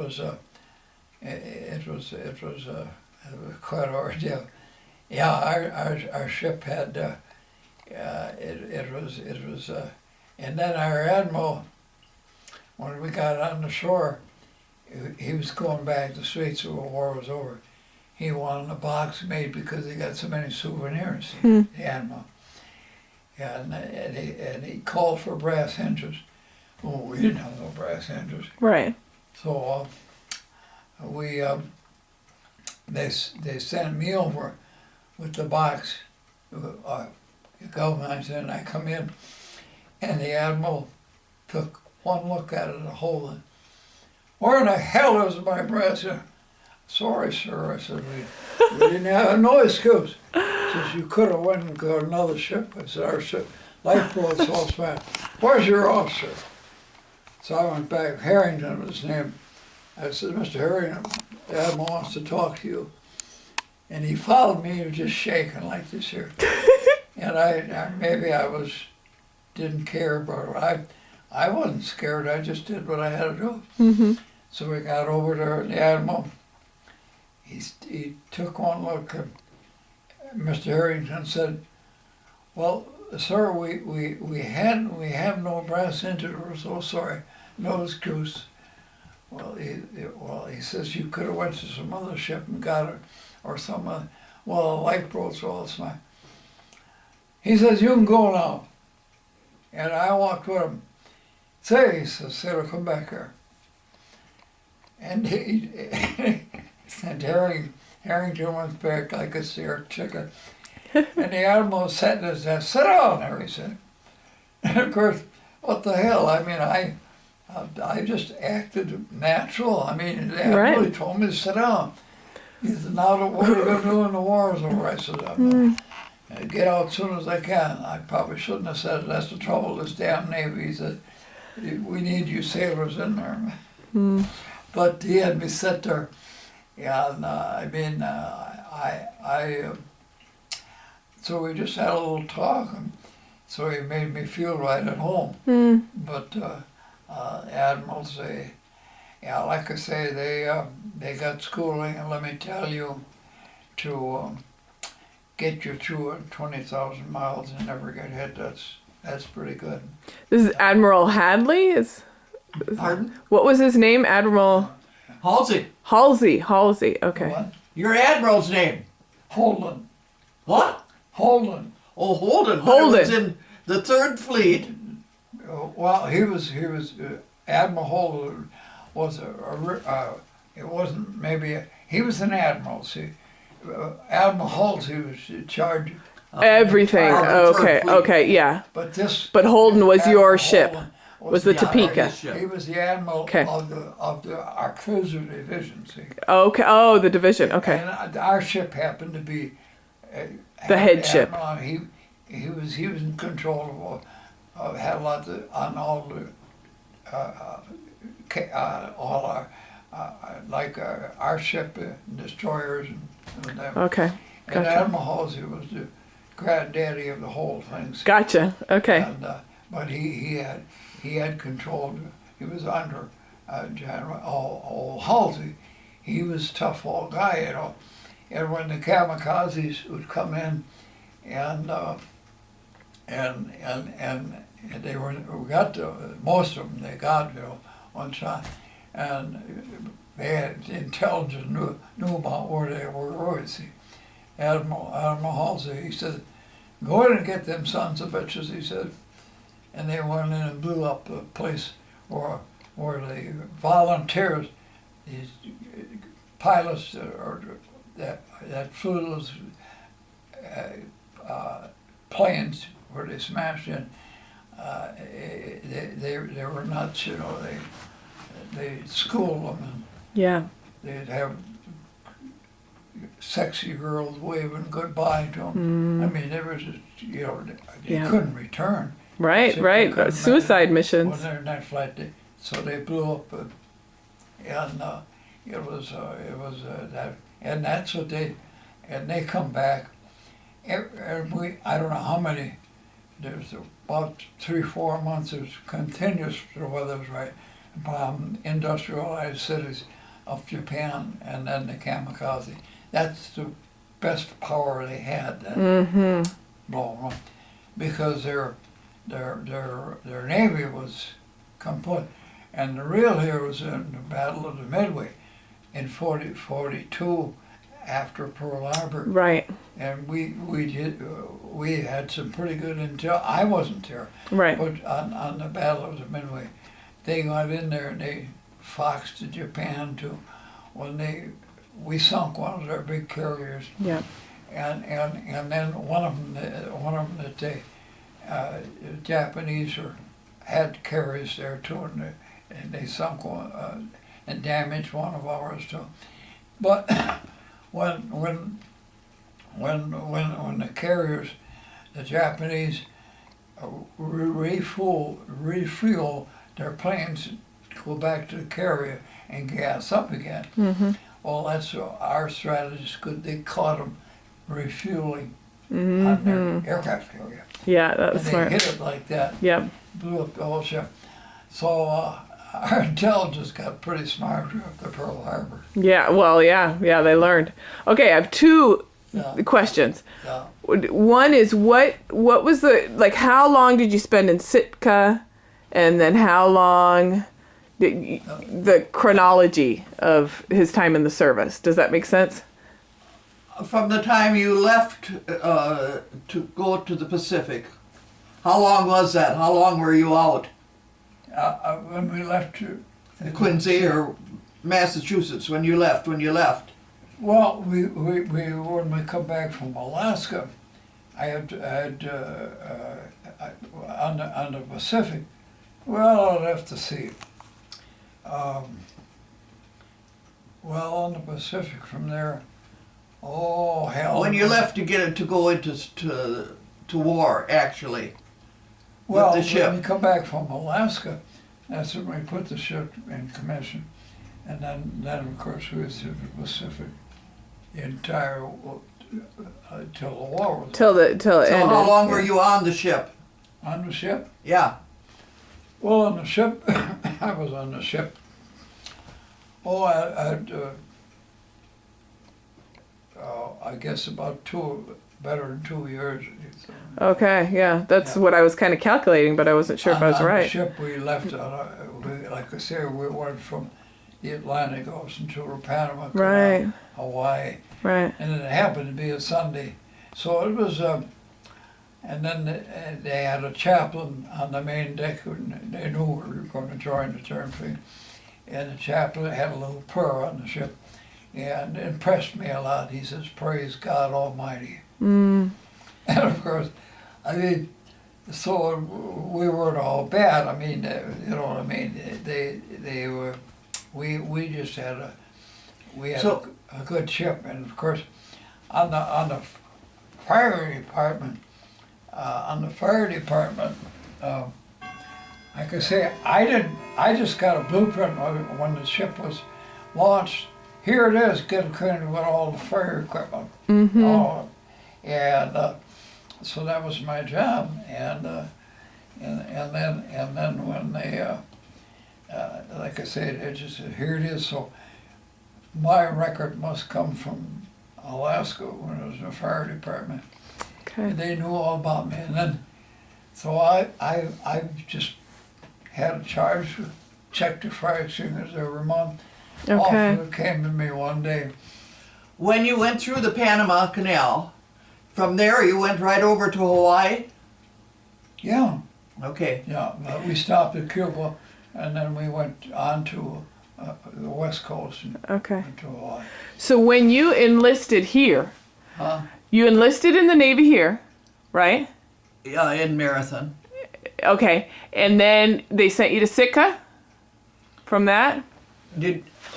C: it was quite an ordeal. Yeah, our ship had it was and then our admiral, when we got on the shore, he was going back to the States when the war was over. He wanted a box made because he got so many souvenirs, the admiral. And he called for brass hinges. Oh, we didn't have no brass hinges.
A: Right.
C: So they sent me over with the box. The government, and I come in, and the admiral took one look at it and hold it. Where in the hell is my brass? Sorry, sir. I said, we didn't have no excuse. He says, you could have went and got another ship. I said, our ship, lifeboat's all smashed. Where's your officer? So I went back. Harrington was his name. I said, Mr. Harrington, the admiral wants to talk to you. And he followed me, he was just shaking like this here. And I maybe I didn't care, but I wasn't scared, I just did what I had to do.
A: Mm-hmm.
C: So we got over to the Admiral. He took one look at Mr. Harrington and said, "Well, sir, we have no brass engine. We're so sorry. No excuse." Well, he says, "You could have went to some other ship and got it, or some well, the lifeboats all this time." He says, "You can go now." And I walked with him. "Say," he says, "Sailor, come back here." And he and Harrington went back like a scared chicken. And the Admiral sat in his desk, "Sit down there," he said. And of course, what the hell? I mean, I just acted natural. I mean, the Admiral
A: Right.
C: told me to sit down. He said, "Now what are you going to do when the war is over?" I said, "I'm going to get out as soon as I can." I probably shouldn't have said it. That's the trouble with this damn Navy. He said, "We need you sailors in there."
A: Mm.
C: But he had me sit there, and so we just had a little talk, and so he made me feel right at home.
A: Mm.
C: But admirals, like I say, they got schooling, and let me tell you, to get you through 20,000 miles and never get hit, that's pretty good.
A: This is Admiral Hadley.
B: Pardon?
A: What was his name? Admiral
B: Halsey,
A: Halsey. Okay.
C: What?
B: your admiral's name.
C: Holden.
B: What?
C: Holden.
B: Oh, Holden.
A: Holden.
B: But it was in the Third Fleet.
C: Well, he was Admiral Holden was it wasn't maybe he was an admiral. See, Admiral Halsey was in charge.
A: Everything.
B: Of the Third
A: Okay.
B: Fleet.
A: Okay. Yeah.
C: But this.
A: But Holden was
C: Admiral
A: your ship.
C: Holden
A: Was the
B: Yeah,
A: Topeka.
B: his ship.
C: He was the admiral
A: Okay.
C: of our cruiser division. See.
A: Okay. Oh, the division. Okay.
C: And our ship happened to be
A: The head ship.
C: Admiral. He was in control of had a lot on all the all our ship destroyers and them.
A: Okay.
C: And
A: Gotcha.
C: Admiral Halsey was the granddaddy of the whole thing. See.
A: Gotcha. Okay.
C: And, but he had control. He was under General Halsey. He was a tough old guy, you know. And when the kamikazes would come in, and they most of them they got one shot, and they had intelligence knew about where they were going. See, Admiral Halsey, he said, "Go in and get them sons of bitches," he said. And they went in and blew up a place where the volunteers, these pilots that flew those planes where they smashed in, they were nuts, you know. They schooled them, and
A: Yeah.
C: they'd have sexy girls waving goodbye to them. I mean, there was they
A: Yeah.
C: couldn't return.
A: Right.
C: Ship
A: Right.
C: couldn't
A: Suicide
C: when
A: missions.
C: they're in that flight, so they blew up, and it was that, and that's what they come back, and I don't know how many. There's about 3-4 months. It was continuous. The weather was right. Bomb industrialized cities of Japan, and then the kamikaze. That's the best power they had then.
A: Mm-hmm.
C: Blowing up, because their navy was complete, and the real heroes in the Battle of the Midway in 42 after Pearl Harbor,
A: Right.
C: and we had some pretty good intel. I wasn't there,
A: Right.
C: but on the Battle of the Midway, they got in there and they foxed to Japan too. When we sunk one of their big carriers,
A: Yeah.
C: and then one of them that the Japanese had carriers there too, and they sunk one and damaged one of ours too. But when the carriers, the Japanese refuel their planes, go back to the carrier and gas up again.
A: Mm-hmm.
C: Well, that's our strategies. Good, they caught them refueling
A: Mm-hmm.
C: on their aircraft carrier,
A: Yeah, that
C: and
A: was
C: they
A: smart.
C: hit it like that,
A: Yep.
C: blew up the whole ship. So our intelligence got pretty smart after Pearl Harbor.
A: Yeah. Well, yeah. They learned. Okay, I have two
C: Yeah,
A: questions.
C: yeah.
A: One is what was the like? How long did you spend in Sitka, and then how long? The chronology of his time in the service. Does that make sense?
B: From the time you left to go to the Pacific, how long was that? How long were you out?
C: When we left to
B: Quincy or Massachusetts when you left?
C: well, when we come back from Alaska, I had on the Pacific. Well, I'd have to see. Well, on the Pacific from there. Oh hell!
B: When you left to get it to go into to war, actually.
C: Well,
B: with the ship.
C: when we come back from Alaska, that's when we put the ship in commission, and then of course we was to the Pacific, the entire till the war was
A: Till it
B: So
A: ended.
B: how long were you on the ship?
C: on the ship.
B: Yeah.
C: Well, on the ship, I was on the ship. Oh, I guess about better than 2 years.
A: Okay, yeah, that's
C: Yeah.
A: what I was kind of calculating, but I wasn't sure if I was
C: On the
A: right.
C: ship we left, like I say, we went from the Atlantic Ocean to the Panama Canal,
A: Right,
C: Hawaii,
A: right.
C: and it happened to be a Sunday. So it was, and then they had a chaplain on the main deck, and they knew we were going to join the term fleet. And the chaplain had a little prayer on the ship, and it impressed me a lot. He says, "Praise God Almighty."
A: Mm,
C: And of course, I mean, so we weren't all bad. I mean, you know what I mean? They were, we just had a good ship, and of course, on the fire department, like I say, I just got a blueprint when the ship was launched. Here it is, get acquainted with all the fire equipment.
A: mm-hmm.
C: All, and so that was my job. And then when they, like I said, it just said, here it is. So my record must come from Alaska when I was in the fire department.
A: Okay.
C: And they knew all about me. And then, so I just had a charge to check the fire extinguishers every month.
A: Okay.
C: Officer came to me one day.
B: When you went through the Panama Canal, from there you went right over to Hawaii?
C: Yeah,
B: Okay.
C: yeah. We stopped at Cuba, and then we went on to the West Coast and
A: Okay.
C: to Hawaii.
A: So when you enlisted here,
C: Huh?
A: you enlisted in the Navy here, right?
B: Yeah, in Marathon.
A: Okay. And then they sent you to Sitka from that?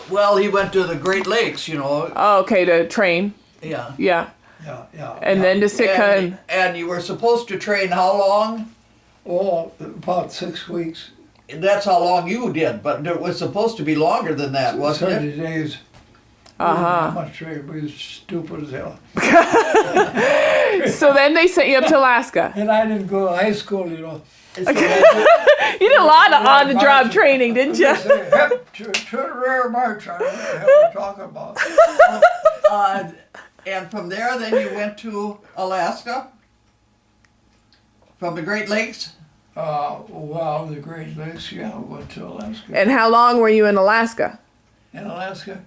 B: Well, he went to the Great Lakes, you know.
A: Oh, okay, to train.
B: Yeah.
A: Yeah.
C: Yeah, yeah.
A: And
C: yeah.
A: then to Sitka and
B: And you were supposed to train how long?
C: Oh, about 6 weeks.
B: That's how long you did, but it was supposed to be longer than that, wasn't it?
C: 30 days.
A: Uh-huh.
C: Much trade. We was stupid as hell.
A: so then they sent you up to Alaska.
C: And I didn't go to high school, you know.
A: You did a lot of on-the-job training, didn't you?
C: They say, "Hep, to the rear march." I don't know what the hell we're talking about.
B: And from there, then you went to Alaska? From the Great Lakes?
C: Well, the Great Lakes, yeah, we went to Alaska.
A: And how long were you in Alaska?
C: In Alaska,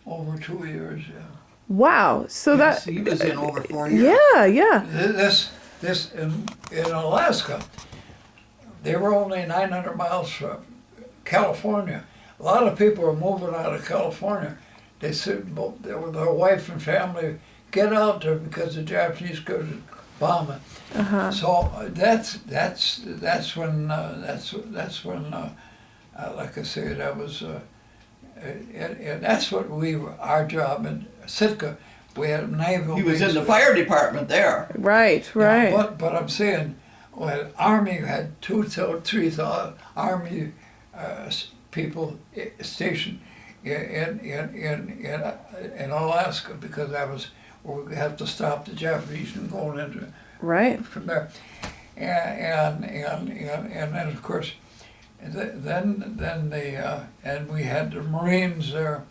C: over 2 years, yeah.
A: Wow. So that
B: He was in over 4 years.
A: yeah.
C: This in Alaska, they were only 900 miles from California. A lot of people are moving out of California. They said their wife and family get out there because the Japanese could bomb it.
A: Uh-huh.
C: So that's when like I say, that was and that's what our job in Sitka. We had naval.
B: He was in the
C: bases.
B: fire department there.
A: Right,
C: Yeah,
A: right.
C: but I'm saying, well, Army had 2,000 to 3,000 Army people stationed in Alaska because we had to stop the Japanese from going into
A: Right.
C: from there, and then of course, then and we had the Marines there,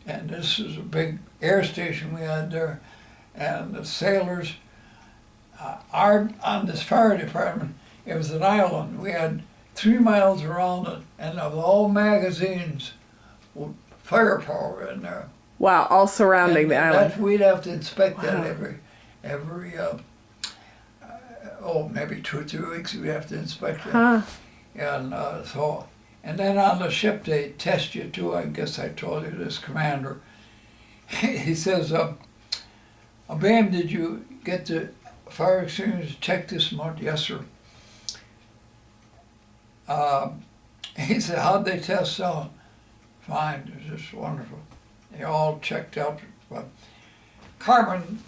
C: and this is a big air station we had there, and the sailors. On this fire department, it was an island. We had 3 miles around it, and of all magazines, with firepower in there.
A: Wow, all surrounding
C: And
A: the island.
C: we'd have to inspect
A: Wow.
C: that every maybe 2 or 3 weeks. We'd have to inspect it,
A: Huh.
C: and and then on the ship they test you too. I guess I told you this commander. He says, "Bam, did you get the fire extinguisher check this month?" "Yes, sir." He said, "How'd they test out?" "Fine, it was just wonderful. They all checked out. Carbon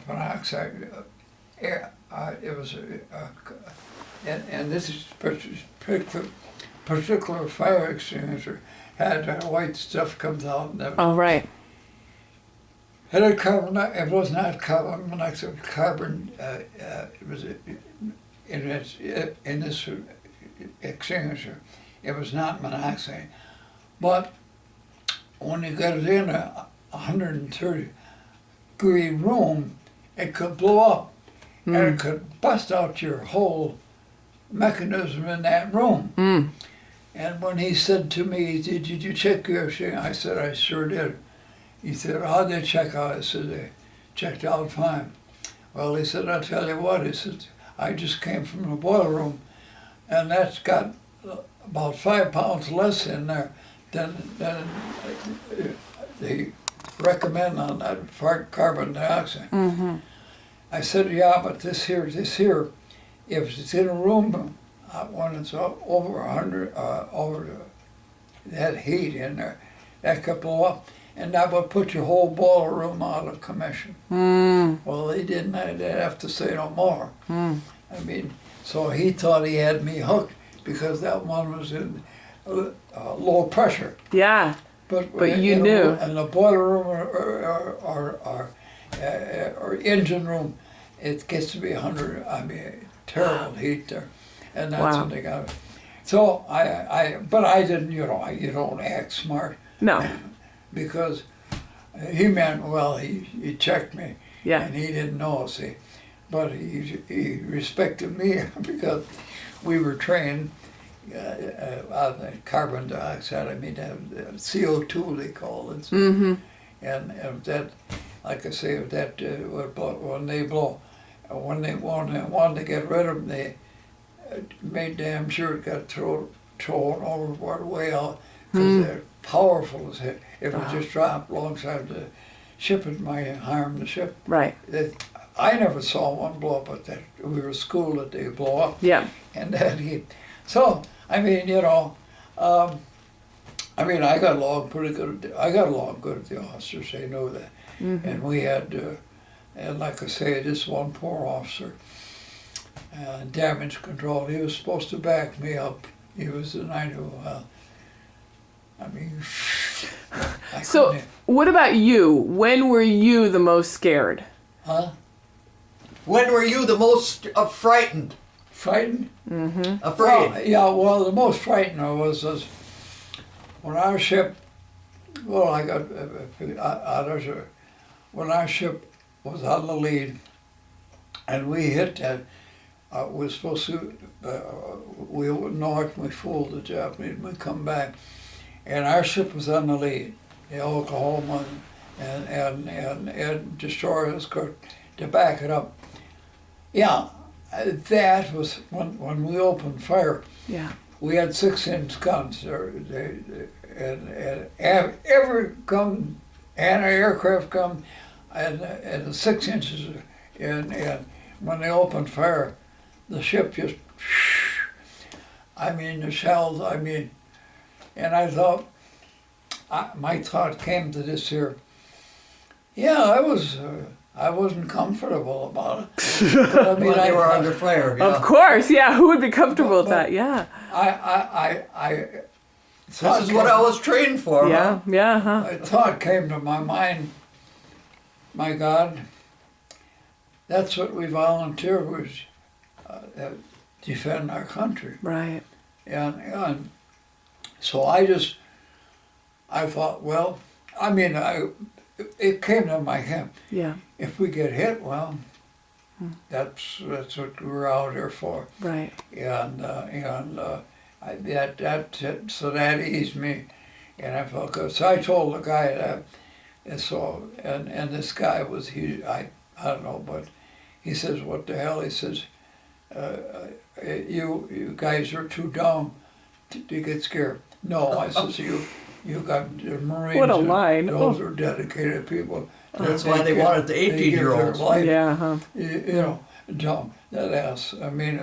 C: monoxide, air, it was, and this is particular fire extinguisher had white stuff comes out and everything.
A: Oh, right.
C: It had carbon. It was not carbon monoxide. Carbon. It was in this extinguisher. It was not monoxide, but when you got it in a 130-degree room, it could blow up, and it could bust out your whole mechanism in that room.
A: Mm.
C: And when he said to me, did you check your thing?" I said, "I sure did." He said, "How'd they check out?" I said, "They checked out fine." "Well," he said, "I'll tell you what," he said, "I just came from the boiler room, and that's got about 5 pounds less in there than they recommend on that for carbon dioxide."
A: Mm-hmm.
C: I said, "Yeah, but this here, if it's in a room when it's over 100, that heat in there, that could blow up, and that would put your whole boiler room out of commission."
A: Mm.
C: Well, they didn't have to say no more.
A: Mm.
C: I mean, so he thought he had me hooked because that one was in low pressure.
A: Yeah.
C: But
A: you knew.
C: In the boiler room or engine room, it gets to be 100. I mean, terrible heat there, and that's
A: Wow.
C: when they got it. So but I didn't. You don't act smart
A: No.
C: because he meant well. He checked me,
A: Yeah.
C: and he didn't know. See, but he respected me because we were trained. On the carbon dioxide, I mean CO2 they call it,
A: Mm-hmm.
C: and if that, like I say, if that when they wanted to get rid of them, they made damn sure it got thrown overboard way out because they're powerful as heck. If it just dropped alongside the ship, it might harm the ship.
A: Right.
C: I never saw one blow up, but that we were schooled that they blow up.
A: Yeah.
C: And that heat. So I mean, I got along pretty good. I got along good with the officers. They know that.
A: Mm-hmm.
C: And we had, and like I say, this one poor officer, damage control. He was supposed to back me up. He was, and I knew. I mean, I
A: So,
C: couldn't-
A: what about you? When were you the most scared?
C: huh?
B: When were you the most frightened?
C: Frightened?
A: Mm-hmm.
B: Afraid?
C: Well, yeah, well, the most frightening I was when our ship, well, when our ship was on the lead and we hit that, we were supposed to, we went north and we fooled the Japanese, we come back, and our ship was on the lead, the Oklahoma, and destroyers to back it up. Yeah. That was when we opened fire.
A: Yeah.
C: We had 6-inch guns, and every gun, anti-aircraft gun, and the 6 inches. And when they opened fire, the ship just, I mean, the shells. I mean, and I thought, my thought came to this here. Yeah, I wasn't comfortable about it. But, I mean,
B: When they were
C: thought-
B: under fire.
A: Of course, yeah. Who would be comfortable with that? Yeah.
B: This is what I was trained for.
A: Yeah,
B: Huh?
A: yeah, huh?
C: A thought came to my mind, my God, that's what we volunteered was defend our country.
A: Right.
C: And so I thought, well, I mean, it came to my head,
A: Yeah,
C: if we get hit, well, that's what we're out here for.
A: right.
C: So that eased me, and I felt good. So I told the guy that, and this guy was I don't know, but he says, what the hell? He says, you guys are too dumb to get scared. No, I says, you got the Marines.
A: What a line.
C: Those are dedicated people.
B: That's why they wanted the
C: They give their
B: 18-year-olds.
C: life.
A: Yeah, huh?
C: You know, dumb. That ass. I mean,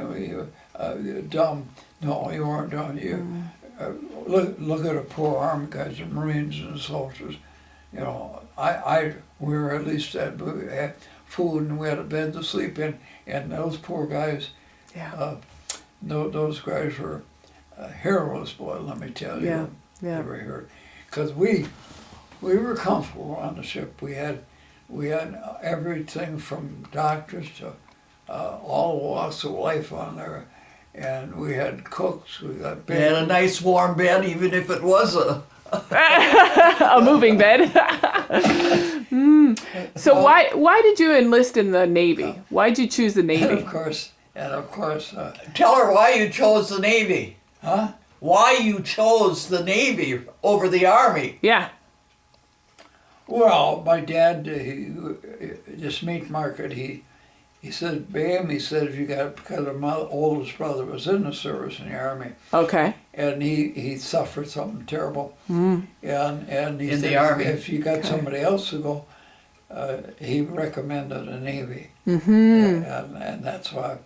C: dumb. No, you weren't dumb. You look at the poor army guys, the Marines and the soldiers. You know, we were at least we had food and we had a bed to sleep in, and those poor guys.
A: Yeah.
C: Those guys were heroes, boy. Let me tell you.
A: Yeah, yeah.
C: They were heroes. Because we were comfortable on the ship. We had everything from doctors to all walks of life on there, and we had cooks. We got
B: They had a nice warm bed, even if it was a.
A: A moving bed. So why did you enlist in the Navy? Why did you choose the
C: And
A: Navy?
C: of course,
B: Tell her why you chose the Navy.
C: huh?
B: Why you chose the Navy over the Army.
A: Yeah.
C: Well, my dad, this meat market, he said, Bam, he said, if you got, because my oldest brother was in the service in the Army,
A: Okay.
C: and he suffered something terrible. And he
B: In
C: said,
B: the Army.
C: if you got somebody else to go, he recommended the Navy.
A: Mm-hmm.
C: And that's why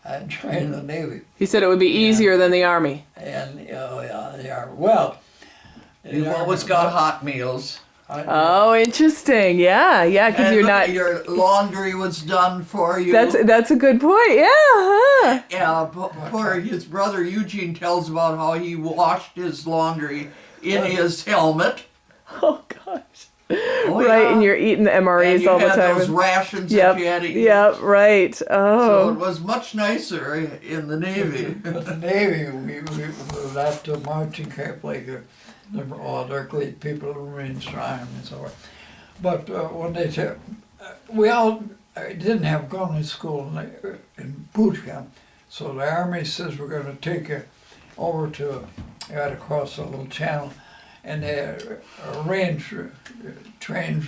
C: I joined the Navy.
A: He said it would be easier than the Army.
C: And the Army. Well,
B: You've always got hot meals.
A: Oh, interesting. Yeah, yeah, because
B: And
A: you're
B: look,
A: not.
B: your laundry was done for you.
A: That's a good point. Yeah. Huh?
B: Yeah, poor his brother Eugene tells about how he washed his laundry in his helmet.
A: Oh gosh.
B: Oh,
A: Right,
B: yeah.
A: and you're eating the MREs
B: And you
A: all the
B: had
A: time.
B: those rations
A: Yep.
B: that you had to eat.
A: Yep. Right.
B: So it
A: Oh.
B: was much nicer in the Navy.
C: But the Navy, we were that to marching camp like all their great people, the Marines, Ryan and so on. But when they said, we all didn't have gone to school in boot camp, so the Army says we're going to take you over to, you had to cross a little channel, and they arranged trains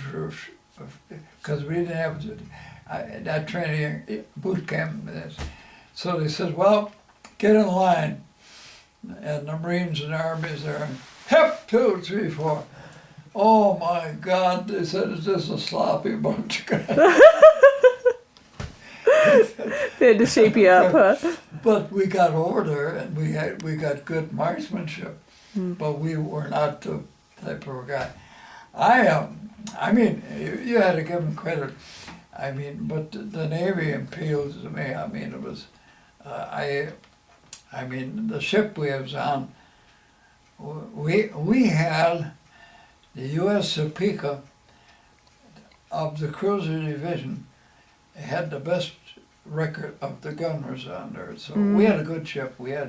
C: because we didn't have that training boot camp. So they said, well, get in line. And the Marines and the Army's there, and hip, 2, 3, 4. Oh my God, they said, is this a sloppy bunch of guys?
A: They had to shape you up, huh?
C: But we got over there and we got good marksmanship, but we were not the type of guy. I mean, you had to give them credit. I mean, but the Navy appealed to me. I mean, it was, I mean, the ship we was on, we had the U.S. Topeka of the cruiser division had the best record of the gunners on there. So we had a good ship. We had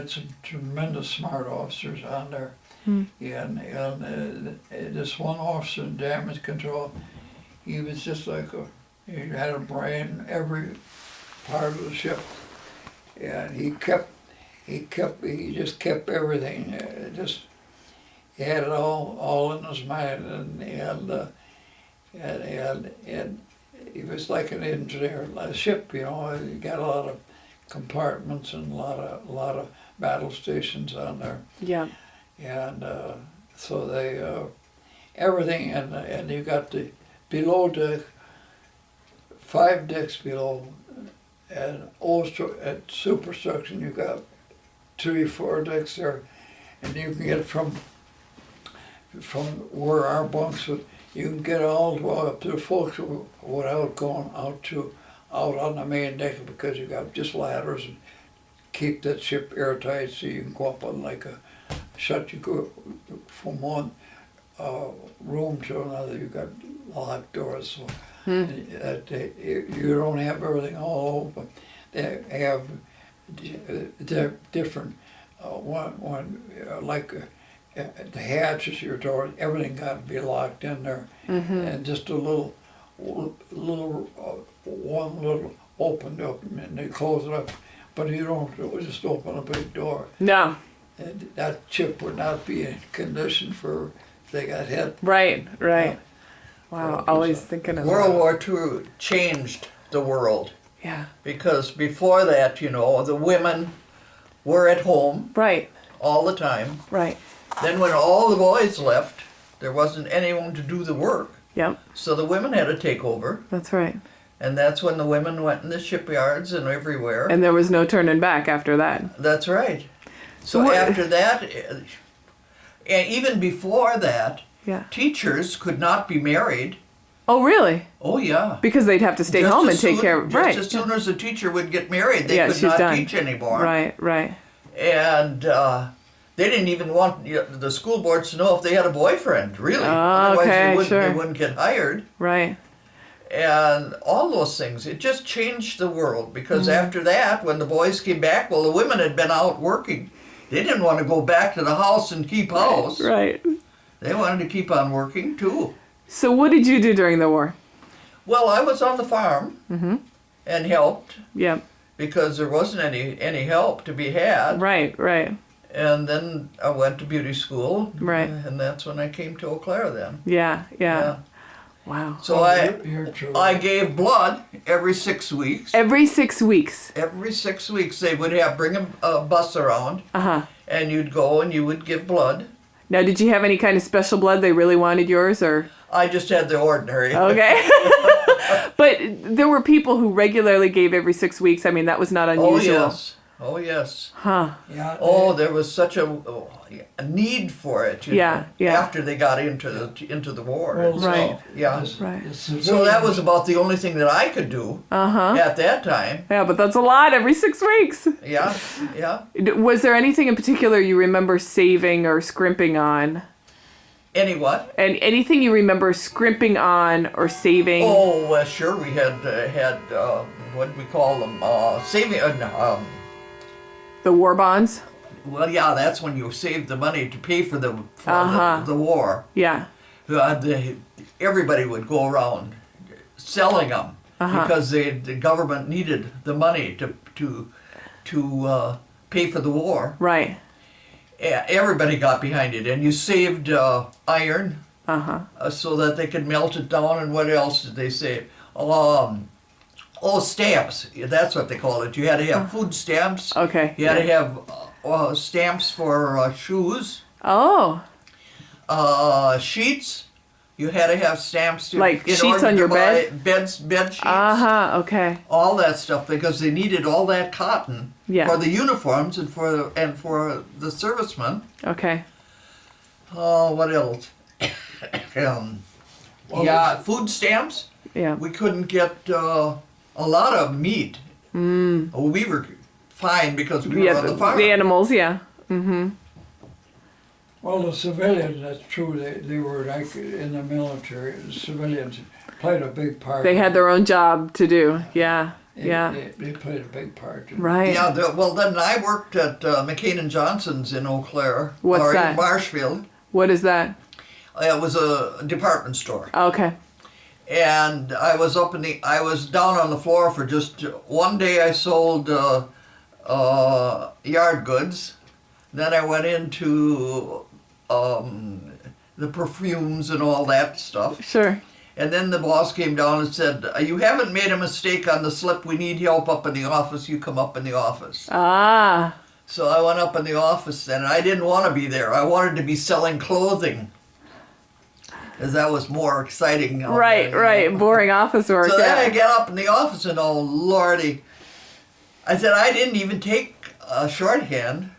C: some tremendous smart officers on there. And this one officer in damage control, he was just like he had a brain every part of the ship. And he just kept everything. He had it all in his mind, and he was like an engineer. A ship, you know, he got a lot of compartments and a lot of battle stations on there.
A: Yeah.
C: And so they everything, and you got the below deck, 5 decks below, and also at superstructure you got 3, 4 decks there, and you can get from where our bunks would, you can get all the way up to the folks without going out on the main deck, because you got just ladders and keep that ship airtight so you can go up on like a shut. You go from one room to another. You got locked doors, so you don't have everything all open. They have they're different. The hatches, your door, everything got to be locked in there, and just a little one little opened up and they close it up, but you don't just open a big door.
A: No.
C: And that ship would not be in condition for if they got hit.
A: Right.
C: Yeah.
A: Wow. Always thinking of
B: World War II changed the world
A: Yeah.
B: because before that, you know, the women were at home
A: Right.
B: all the time.
A: Right.
B: Then when all the boys left, there wasn't anyone to do the work.
A: Yep.
B: So the women had to take over.
A: That's right.
B: And that's when the women went in the shipyards and everywhere.
A: And there was no turning back after that.
B: That's right. So
A: what-
B: after that, and even before that,
A: Yeah.
B: teachers could not be married.
A: Oh, really?
B: Oh yeah.
A: Because they'd have to stay
B: Just
A: home
B: as
A: and take
B: soon-
A: care of. Right.
B: Just as soon as a teacher would get married, they
A: Yeah,
B: could
A: she's
B: not
A: done.
B: teach anymore.
A: Right. Right.
B: And they didn't even want the school boards to know if they had a boyfriend, really.
A: Oh,
B: Otherwise
A: okay,
B: they
A: sure.
B: wouldn't get hired.
A: Right.
B: And all those things. It just changed the world because
A: Mm-hmm.
B: after that, when the boys came back, well, the women had been out working. They didn't want to go back to the house and keep house.
A: Right.
B: They wanted to keep on working too.
A: So what did you do during the war?
B: Well, I was on the farm and helped
A: Yep.
B: because there wasn't any help to be had.
A: Right. Right.
B: And then I went to beauty school.
A: Right.
B: And that's when I came to Eau Claire then.
A: Yeah. Yeah.
B: Yeah.
A: Wow.
B: So
C: You're true.
B: I gave blood every 6 weeks.
A: Every 6 weeks.
B: Every 6 weeks they would bring a bus around
A: Uh-huh.
B: and you'd go and you would give blood.
A: Now, did you have any kind of special blood they really wanted yours, or?
B: I just had the ordinary.
A: Okay. But there were people who regularly gave every 6 weeks. I mean, that was not
B: Oh
A: unusual.
B: yes. Oh yes.
A: Huh.
C: Yeah,
B: Oh, there was such a need for it. you
A: Yeah,
B: know,
A: yeah.
B: After they got into the war.
C: Well,
B: and
A: Right.
B: stuff. Yeah.
A: Right.
B: So that was about the only thing that I could do
A: Uh-huh.
B: at that time.
A: Yeah, but that's a lot every 6 weeks.
B: Yeah. Yeah.
A: Was there anything in particular you remember saving or scrimping on?
B: Any what?
A: And anything you remember scrimping on or saving?
B: Oh, well, sure. We had what do we call them? Saving.
A: The war bonds?
B: Well, yeah, that's when you saved the money to pay for the war.
A: Yeah.
B: Everybody would go around selling them because the government needed the money to pay for the war.
A: Right.
B: Everybody got behind it, and you saved iron
A: Uh-huh.
B: so that they could melt it down. And what else did they save? Stamps. That's what they call it. You had to have food stamps.
A: Okay.
B: You had to have stamps for shoes.
A: Oh.
B: Sheets. You had to have stamps to
A: Like
B: in
A: sheets
B: order
A: on
B: to
A: your
B: buy
A: bed?
B: bed sheets.
A: Uh-huh. Okay.
B: All that stuff because they needed all that cotton
A: Yeah.
B: for the uniforms and for the servicemen.
A: Okay.
B: Oh, what else? Food stamps.
A: Yeah.
B: We couldn't get a lot of meat. We were fine because we were
A: Yeah,
B: on the farm.
A: the animals, yeah. Mm-hmm.
C: Well, the civilians, that's true, they were like in the military, the civilians played a big part.
A: They had their own job to do. Yeah. Yeah.
C: They played a big part.
A: Right.
B: Yeah, well then I worked at McCain and Johnson's in Eau Claire.
A: What's
B: or
A: that?
B: in Marshfield.
A: What is that?
B: It was a department store.
A: Okay.
B: And I was down on the floor for just one day. I sold yard goods. Then I went into the perfumes and all that stuff.
A: Sure.
B: And then the boss came down and said, "You haven't made a mistake on the slip. We need help up in the office. You come up in the office."
A: Ah.
B: So I went up in the office and I didn't want to be there. I wanted to be selling clothing. Because that was more exciting.
A: Right, right. Boring office work.
B: So then I
A: Yeah.
B: get up in the office and oh lordy. I said I didn't even take shorthand.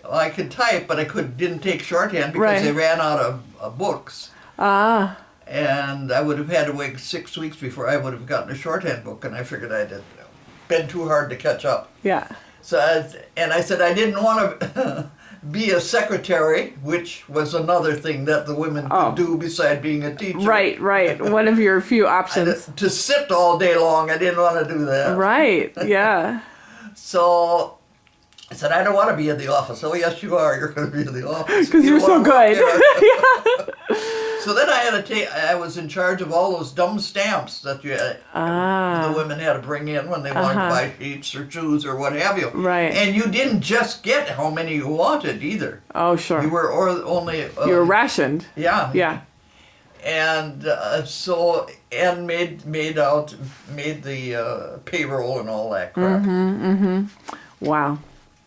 B: I could type, but I didn't take shorthand because
A: Right.
B: they ran out of books.
A: Ah.
B: And I would have had to wait 6 weeks before I would have gotten a shorthand book, and I figured I'd been too hard to catch up.
A: Yeah.
B: And I said I didn't want to be a secretary, which was another thing that the women could do beside being a teacher.
A: Right, right. One of your few options.
B: To sit all day long, I didn't want to do that.
A: Right, yeah.
B: So I said, I don't want to be in the office. Oh, yes, you are. You're going to be in the office.
A: Because you're so good.
B: So then I had to I was in charge of all those dumb stamps that the women had to bring in when they wanted to buy sheets or shoes or what have you.
A: Right.
B: And you didn't just get how many you wanted either.
A: Oh, sure.
B: You were only...
A: you were rationed.
B: Yeah.
A: Yeah.
B: And made the payroll and all that crap.
A: Wow.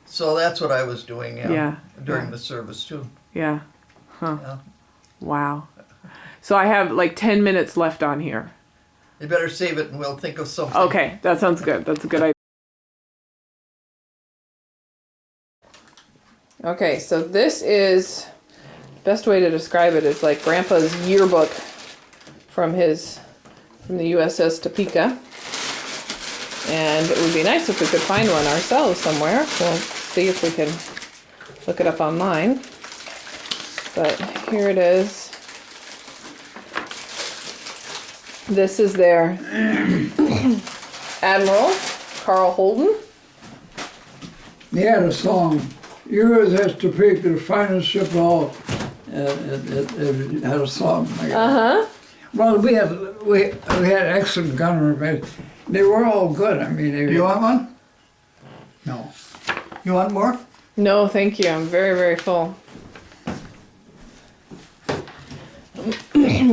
B: So that's what I was doing during the service too.
A: Yeah. Huh.
B: Yeah.
A: Wow. So I have like 10 minutes left on here.
B: You better save it and we'll think of something.
A: Okay, that sounds good. That's a good idea. Okay, so this is, best way to describe it is like Grandpa's yearbook from the USS Topeka. And it would be nice if we could find one ourselves somewhere. We'll see if we can look it up online. But here it is. This is their Admiral, Carl Holden.
C: He had a song, USS Topeka, the finest ship of all. It had a song. Well, we had excellent gunnery. They were all good. I mean,
B: Do you want one?
C: No.
B: You want more?
A: No, thank you. I'm very, very full.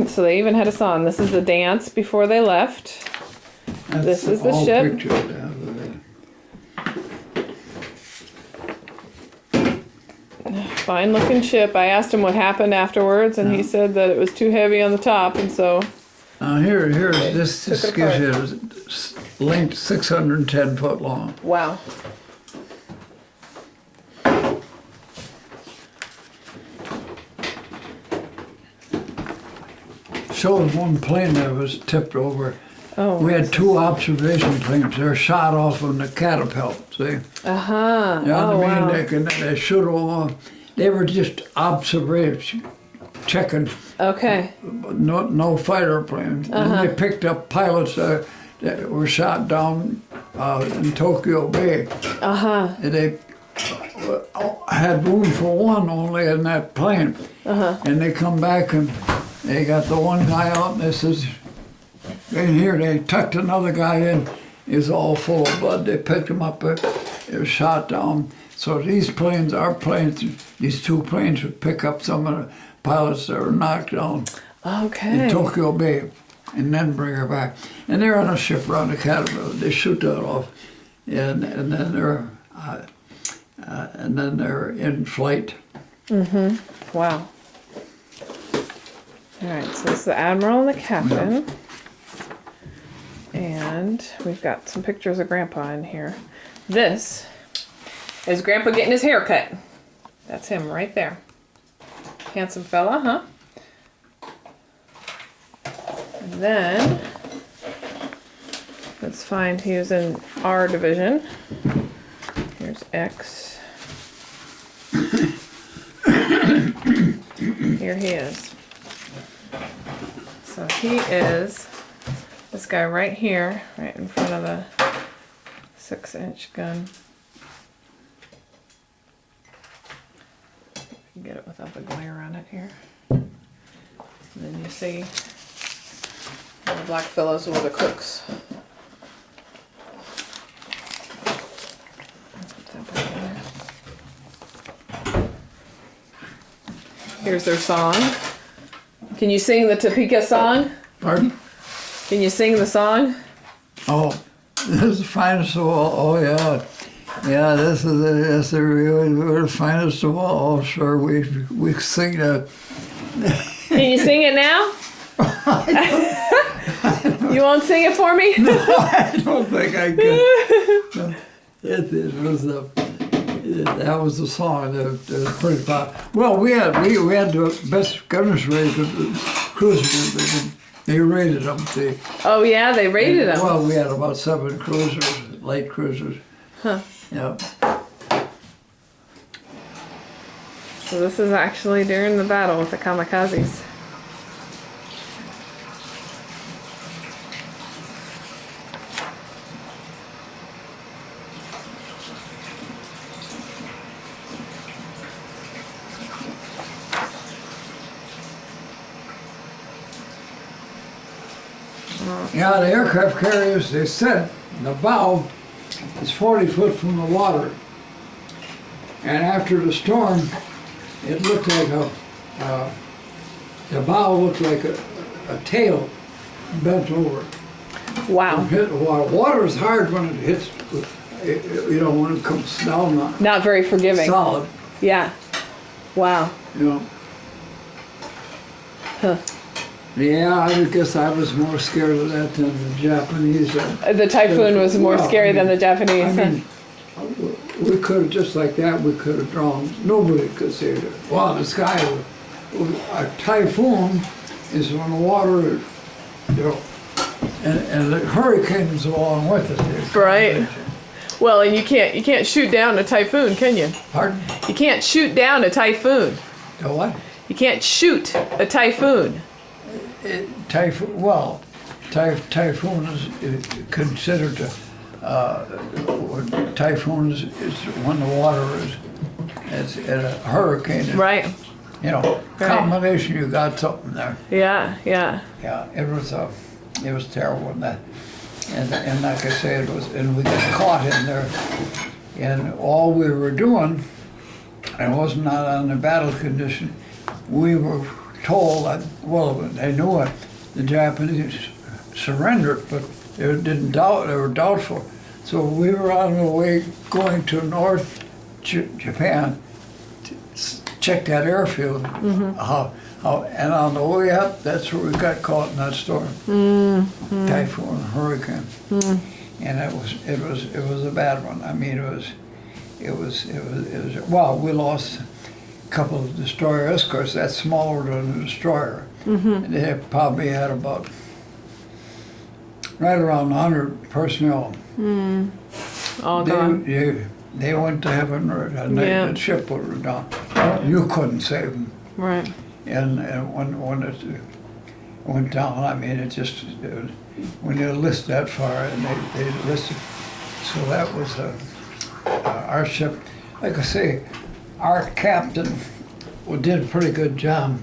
A: So they even had a song. This is the dance before they left. This is the ship. Fine looking ship. I asked him what happened afterwards, and he said that it was too heavy on the top, and so.
C: Here, this gives you length 610 foot long.
A: Wow.
C: Shows one plane that was tipped over.
A: Oh.
C: We had two observation planes. They're shot off on the catapult, see?
A: Uh-huh.
C: You know what I mean?
A: Wow.
C: They should have, they were just observation, checking.
A: Okay.
C: No fighter planes. And they picked up pilots that were shot down in Tokyo Bay. And they had room for one only in that plane. And they come back and they got the one guy out and they says, in here they tucked another guy in. He was all full of blood. They picked him up, it was shot down. So these planes, our planes, these two planes would pick up some of the pilots that were knocked down in Tokyo Bay and then bring her back. And they're on a ship around the catapult. They shoot that off, and then they're in flight.
A: Wow. All right, so this is the Admiral and the Captain. And we've got some pictures of Grandpa in here. This is Grandpa getting his hair cut. That's him right there. Handsome fella, huh? And then, let's find, he was in R division. Here's X. Here he is. So he is this guy right here, right in front of the 6-inch gun. Get it without the glare on it here. And then you see the black fellows were the cooks. Put that back in there. Here's their song. Can you sing the Topeka song?
C: Pardon?
A: Can you sing the song?
C: Oh, this is the finest of all. Oh, yeah. Yeah, this is we're the finest of all. Sure, we sing that.
A: Can you sing it now? You won't sing it for me?
C: No, I don't think I could. That was the song. That was pretty popular. Well, we had the best gunners rate of the cruisers. They rated them.
A: Oh yeah, they rated them.
C: Well, we had about 7 cruisers, light cruisers.
A: Huh.
C: Yep.
A: So this is actually during the battle with the kamikazes.
C: Yeah, the aircraft carriers, they said the bow is 40 foot from the water. And after the storm, it looked like the bow looked like a tail bent over.
A: Wow.
C: Hit the water. Water is hard when it hits, you know, when it comes down on
A: Not very forgiving.
C: solid,
A: Yeah. Wow.
C: you know.
A: Huh.
C: Yeah, I would guess I was more scared of that than the Japanese.
A: The typhoon was more
C: Well,
A: scary
C: I mean-
A: than the Japanese.
C: I mean, we could have, just like that, we could have drawn, nobody could say that. Wow, the sky, a typhoon is when the water, you know, and the hurricanes along with it.
A: Right. Well, and you can't shoot down a typhoon, can you?
C: Pardon?
A: You can't shoot down a typhoon.
C: The what?
A: You can't shoot a typhoon.
C: Typhoon, well, typhoon is considered typhoon is when the water is at a hurricane.
A: Right.
C: You know,
A: Right.
C: combination, you got something there.
A: Yeah. Yeah.
C: Yeah, it was terrible in that. And like I say, and we got caught in there. And all we were doing, and it was not on the battle condition, we were told that, well, they knew it, the Japanese surrendered, but they didn't doubt, they were doubtful. So we were on the way going to North Japan to check that airfield. And on the way up, that's where we got caught in that storm. Typhoon, hurricane. And it was a bad one. I mean, it was well, we lost a couple of destroyer escorts. That's smaller than a destroyer. And they probably had about right around 100 personnel.
A: All gone.
C: They went to heaven, or the ship was down. You couldn't save them.
A: Right.
C: And when it went down, I mean, when you list that far, and they listed, so that was our ship. Like I say, our captain did a pretty good job.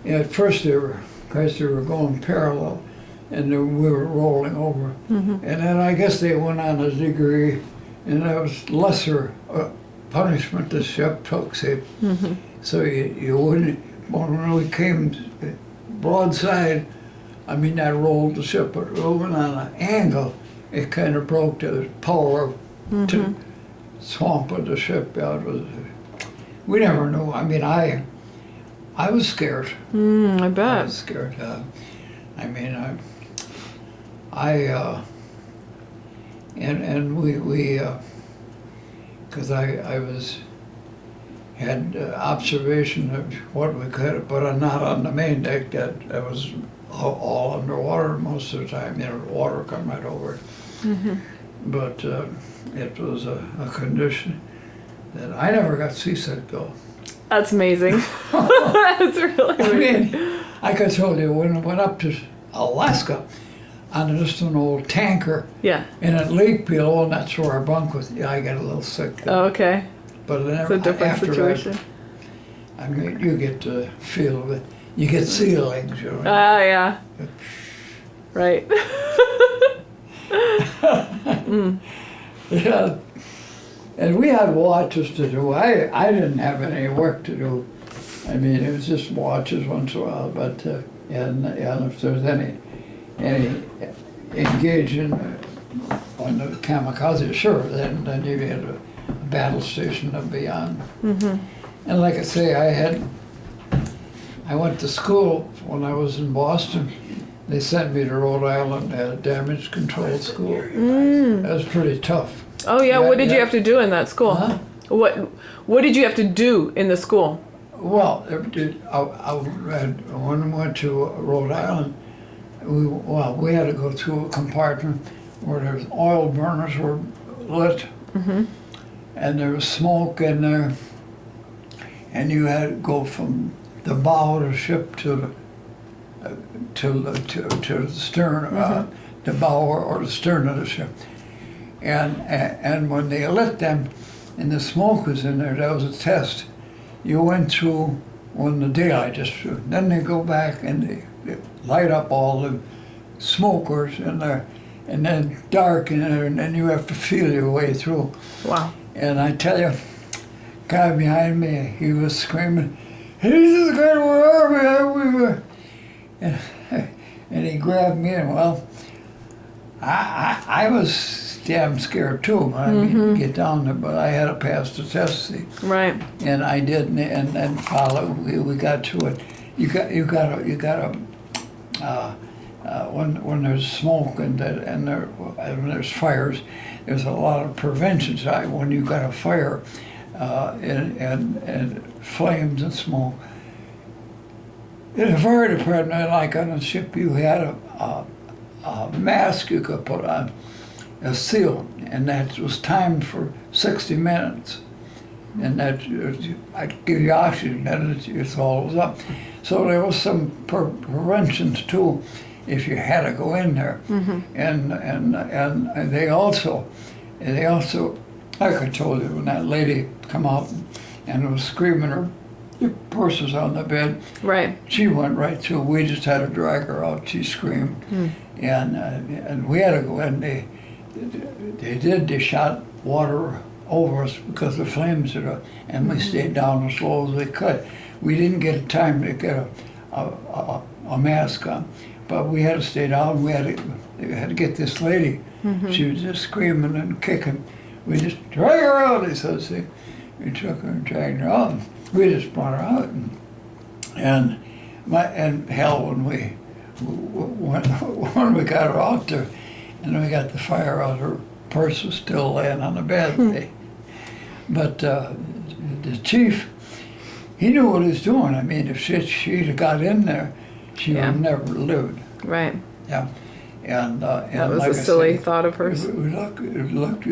C: At first they were going parallel, and we were rolling over. And then I guess they went on a degree, and that was lesser punishment the ship took, see. So you wouldn't, when we came broadside, I mean, that rolled the ship, but rolling on an angle, it kind of broke the power to swamp of the ship. Yeah, we never knew. I mean, I was scared.
A: I
C: I
A: bet.
C: was scared. I mean, and we because I had observation of what we could, but I'm not on the main deck. That was all underwater most of the time. You know, water come right over it. But it was a condition that I never got seasick though.
A: That's amazing. That's really
C: I
A: amazing.
C: mean, I could tell you when I went up to Alaska on just an old tanker,
A: Yeah.
C: and at Lake below, and that's where our bunk was. Yeah, I got a little sick.
A: Oh, okay.
C: But
A: It's
C: never,
A: a different
C: after
A: situation.
C: that, I mean, you get to feel it. You get sea legs, you know.
A: Ah, yeah. Right.
C: Yeah. And we had watches to do. I didn't have any work to do. I mean, it was just watches once in a while. But and if there's any engaging on the kamikaze, sure, then you had a battle station to be on. And like I say, I went to school when I was in Boston. They sent me to Rhode Island at a damage control school. That was pretty tough.
A: Oh, yeah.
C: Yeah,
A: What did you
C: yeah.
A: have to do in that school?
C: Huh?
A: What did you have to do in the school?
C: Well, when we went to Rhode Island, we had to go through a compartment where there's oil burners were lit and there was smoke in there, and you had to go from the bow of the ship to the stern, the bow or the stern of the ship. And when they lit them, and the smoke was in there, that was a test. You went through when the daylight just through. Then they go back and they light up all the smokers in there, and then dark in there, and then you have to feel your way through.
A: Wow.
C: And I tell you, guy behind me, he was screaming, "Jesus God, where are we?" And he grabbed me, and well, I was damn scared too. I mean, get down there, but I had to pass the test, see.
A: Right.
C: And I did, and follow. We got to it. You got to. When there's smoke and when there's fires, there's a lot of prevention side. When you got a fire and flames and smoke, in the fire department, like on a ship, you had a mask you could put on, a seal, and that was timed for 60 minutes. And that I'd give you oxygen, then it's all was up. So there was some preventions too, if you had to go in there. And they also, like I told you, when that lady come out and was screaming, her purse was on the bed.
A: Right.
C: She went right through. We just had to drag her out. She screamed, and we had to go in. They shot water over us because the flames had, and we stayed down as low as we could. We didn't get time to get a mask on, but we had to stay down. We had to get this lady. She was just screaming and kicking. We just drag her out. He said, "See," we took her and dragged her out. We just brought her out, and hell, when we got her out there, and we got the fire out, her purse was still laying on the bed. But the chief, he knew what he was doing. I mean, if she'd have got in there, she would have never lived.
A: Right.
C: Yeah, and
A: That was
C: like
A: a silly thought of
C: it
A: hers.
C: looked.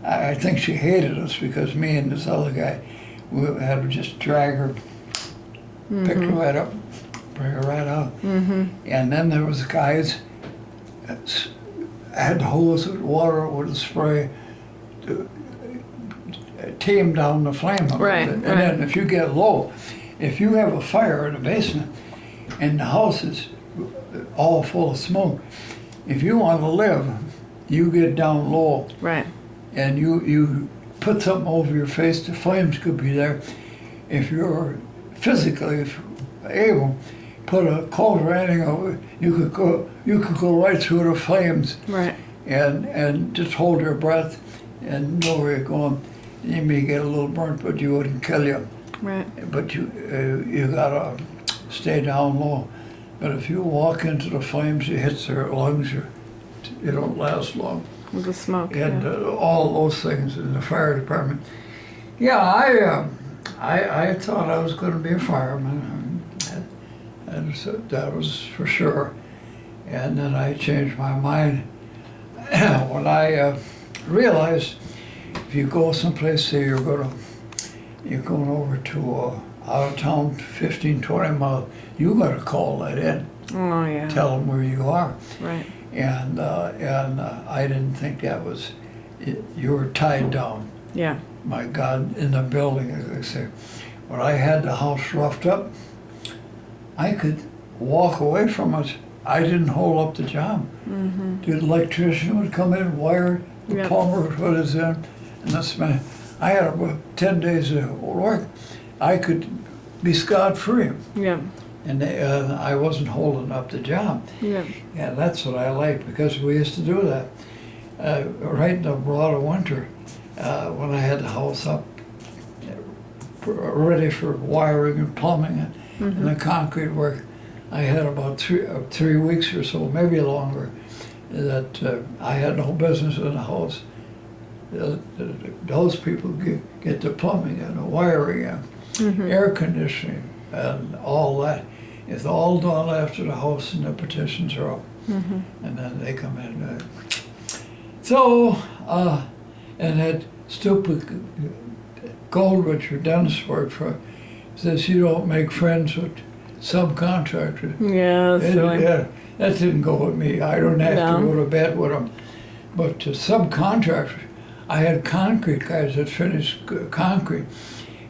C: I think she hated us because me and this other guy, we had to just drag her, pick her right up, bring her right out. And then there was guys that had hose with water with a spray to tame down the flame.
A: Right,
C: And then if you get low, if you have a fire in the basement and the house is all full of smoke, if you want to live, you get down low.
A: Right.
C: And you put something over your face, the flames could be there. If you're physically able, put a coat or anything over it, you could go right through the flames.
A: Right.
C: And just hold your breath and know where you're going. You may get a little burnt, but you wouldn't kill you.
A: Right.
C: But you gotta stay down low. But if you walk into the flames, you hit their lungs, you don't last long.
A: With the smoke.
C: And all those things in the fire department. Yeah, I thought I was going to be a fireman, and so that was for sure. And then I changed my mind when I realized if you go someplace, say you're going over to out of town, 15, 20 miles, you got to call that in.
A: Oh yeah.
C: Tell them where you are.
A: Right.
C: And I didn't think that was, you were tied down.
A: Yeah.
C: My God, in the building, as they say. When I had the house roughed up, I could walk away from it. I didn't hold up the job. The electrician would come in, wire, the plumber would put us in, and that's my, I had about 10 days of work. I could be scot-free.
A: Yeah.
C: And I wasn't holding up the job.
A: Yeah.
C: Yeah, that's what I liked because we used to do that. Right in the broad of winter, when I had the house up, ready for wiring and plumbing and the concrete work, I had about 3 weeks or so, maybe longer, that I had no business in the house. Those people get the plumbing and the wiring and air conditioning and all that. It's all done after the house and the petitions are up, and then they come in. So And that stupid Goldrich or Dennis worked for says you don't make friends with subcontractors.
A: Yeah, that's silly.
C: Yeah, that didn't go with me. I don't have
A: No.
C: to go to bed with them. But to subcontractors, I had concrete guys that finished concrete.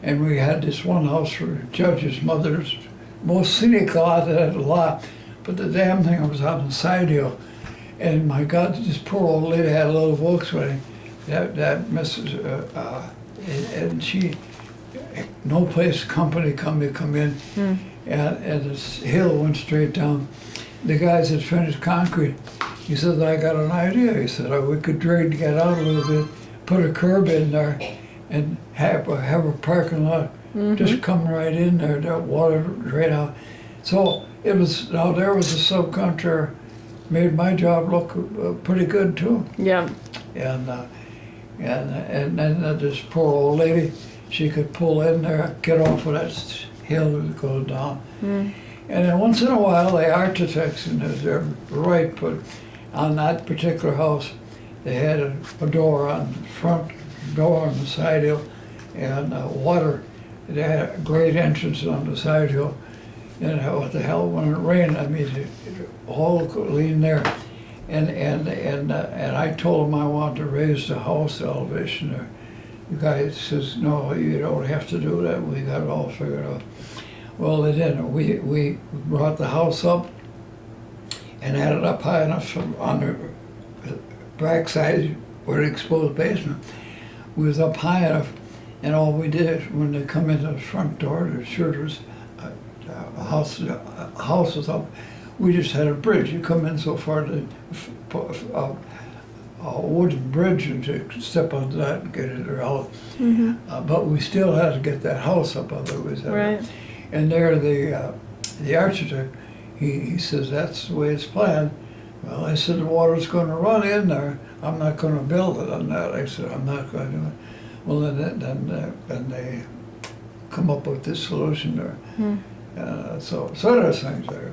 C: And we had this one house for Judge's mother's most scenic lot that had a lot. But the damn thing was on the side hill. And my God, this poor old lady had a little Volkswagen. That Mrs. And she, no place company come in. And this hill went straight down. The guys that finished concrete, he said, I got an idea. He said, we could drain to get out a little bit, put a curb in there, and have a parking lot just come right in there, that water drain out. So it was, now there was a subcontractor, made my job look pretty good too.
A: Yeah.
C: And then this poor old lady, she could pull in there, get off of that hill and go down. And then once in a while, the architects, and they're right, but on that particular house, they had a door on the front, door on the side hill, and water. They had a great entrance on the side hill. And what the hell, when it rained, I mean, it all could lean there. And I told them I wanted to raise the house elevation there. The guy says, no, you don't have to do that. We got it all figured out. Well, they didn't. We brought the house up and had it up high enough on the backside where the exposed basement. We was up high enough, and all we did when they come into the front door, the shutters, house was up. We just had a bridge. You come in so far, a wooden bridge, and to step on that and get it out. But we still had to get that house up, otherwise.
A: Right.
C: And there, the architect, he says that's the way it's planned. Well, I said the water's going to run in there. I'm not going to build it on that. I said I'm not going to do it. Well, then they come up with this solution there. So there's things there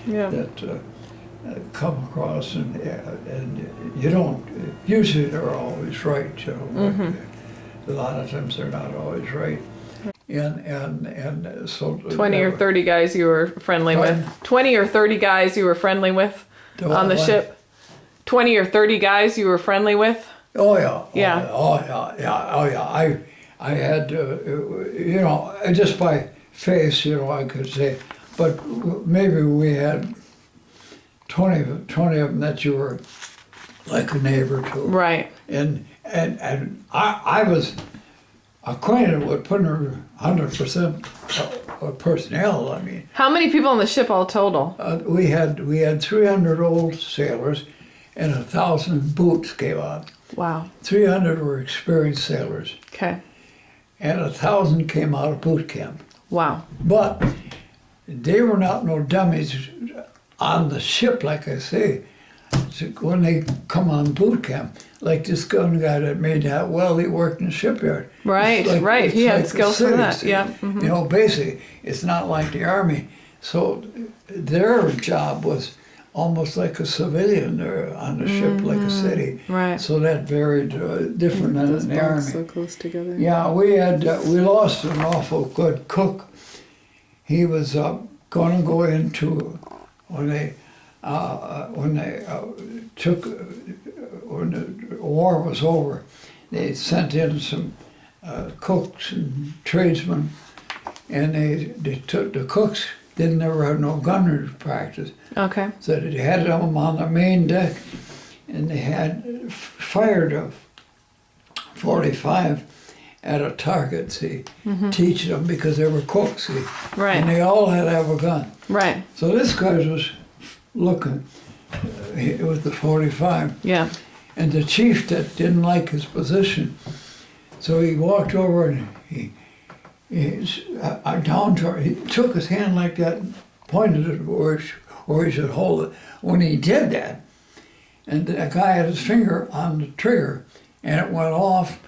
C: that come across, and you don't. Usually they're always right, you know. But a lot of times they're not always right. And so
A: 20 or 30 guys you were friendly with. 20 or 30 guys you were friendly with on the ship. 20 or 30 guys you were friendly with.
C: Oh yeah.
A: Yeah.
C: Oh yeah. I had you know, just by face, you know, I could say, but maybe we had 20 of them that you were like a neighbor to.
A: Right.
C: And I was acquainted with putting 100% of personnel. I mean,
A: How many people on the ship all total?
C: we had 300 old sailors, and 1,000 boots came on.
A: Wow.
C: 300 were experienced sailors,
A: Okay.
C: and 1,000 came out of boot camp.
A: Wow.
C: But they were not no dummies on the ship, like I say. So when they come on boot camp, like this gun guy that made that well, he worked in the shipyard.
A: Right,
C: It's
A: right.
C: it's
A: He had
C: the
A: skills for
C: city,
A: that.
C: see?
A: Yeah.
C: You know, basically, it's not like the army. So their job was almost like a civilian there on the ship, like a city.
A: Right.
C: So that varied different than in the army.
A: So close together.
C: Yeah, we lost an awful good cook. He was going to go into when the war was over. They sent in some cooks and tradesmen, and they took the cooks. Didn't never have no gunnery practice,
A: Okay.
C: so they had them on the main deck, and they had fired a 45 at a target, see, teaching them because they were cooks, see.
A: Right.
C: And they all had to have a gun.
A: Right.
C: So this guy was looking with the 45,
A: Yeah.
C: and the chief that didn't like his position, so he walked over and he took his hand like that and pointed it where he should hold it. When he did that, and the guy had his finger on the trigger, and it went off,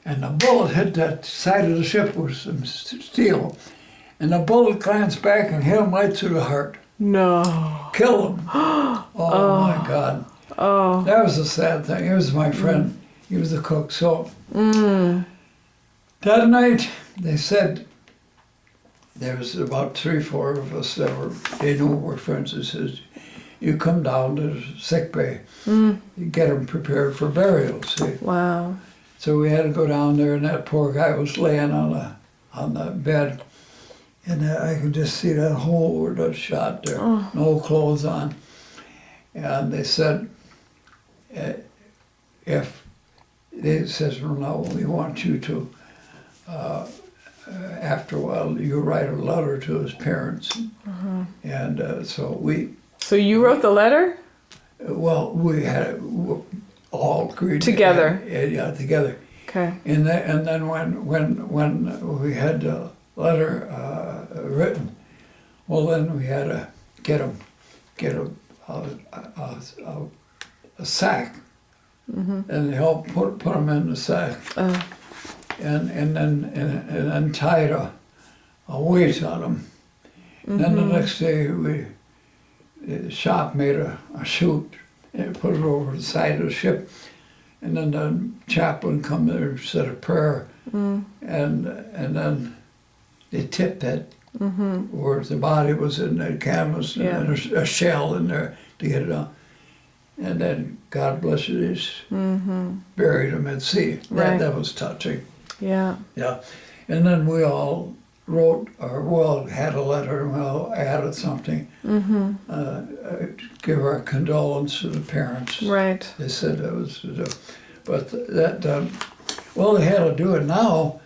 C: and the bullet hit that side of the ship with some steel, and the bullet glanced back and hit him right through the heart.
A: No.
C: Killed him. Oh my God.
A: Oh.
C: That was a sad thing. He was my friend. He was the cook. So that night, they said, there was about 3, 4 of us that they knew we were friends. They said, you come down to the sick bay, you get them prepared for burial, see.
A: Wow.
C: So we had to go down there, and that poor guy was laying on the bed, and I could just see that hole where the shot there, no clothes on. And they said, they says, well, no, we want you to, after a while, you write a letter to his parents. And so
A: So you wrote the letter?
C: we had all agreed
A: Together.
C: Yeah, together.
A: Okay.
C: And then when we had the letter written, well, then we had to get a sack, and help put them in the sack, and then tied a weight on them. Then the next day the shop made a chute and put it over the side of the ship, and then the chaplain come there and said a prayer, and then they tipped it where the body was in the canvas, and there's a shell in there to get it on. And then God bless it, he's buried him at sea.
A: Right.
C: That was touching.
A: Yeah.
C: Yeah. And then we all wrote, or had a letter, and we all added something, give our condolence to the parents.
A: Right.
C: They said that was, but that, well, they had to do it now.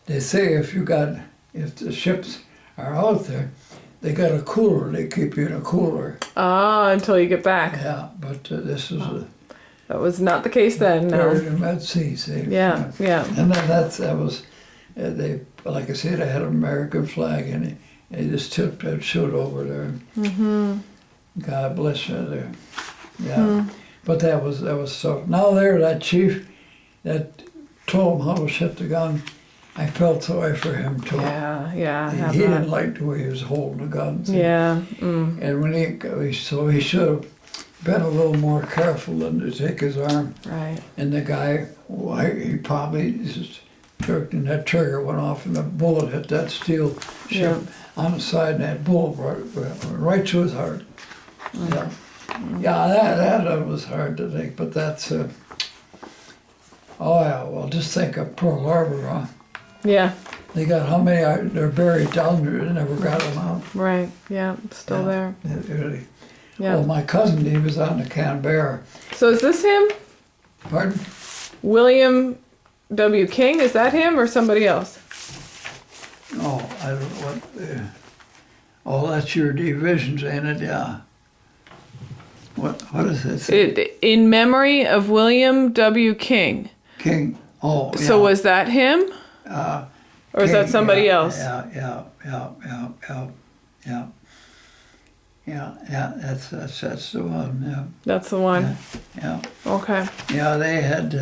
C: They say if the ships are out there, they got a cooler, they keep you in a cooler.
A: Until you get back.
C: Yeah, but this is
A: That was not the case then,
C: buried
A: no.
C: in that sea, see.
A: Yeah, yeah.
C: And then that was, they, like I said, I had an American flag, and they just tipped that chute over there. God bless you there. Yeah. But that was so. Now there, that chief that told him how to shoot the gun, I felt sorry for him too.
A: Yeah,
C: He didn't like the way he was holding the gun. See?
A: Yeah.
C: And when he should have been a little more careful than to take his arm.
A: Right.
C: And the guy, well, he probably just jerked, and that trigger went off, and the bullet hit that steel ship on the side, and that bullet went right through his heart. Yeah. Yeah, that was hard to think, but that's, oh yeah, well, just think of Pearl Harbor, huh?
A: Yeah.
C: They got how many they're buried down there, they never got them out.
A: Right. Yeah. Still there.
C: Really.
A: Yeah.
C: Well, my cousin, he was on the Canberra.
A: So is this him?
C: Pardon?
A: William W. King? Is that him or somebody else?
C: Oh, I don't know what. Oh, that's your divisions, ain't it? Yeah. What is this?
A: In memory of William W. King.
C: King. Oh, yeah.
A: So was that him? Or is that somebody else?
C: Yeah. That's the one. Yeah.
A: That's the one.
C: Yeah.
A: Okay.
C: Yeah, they had.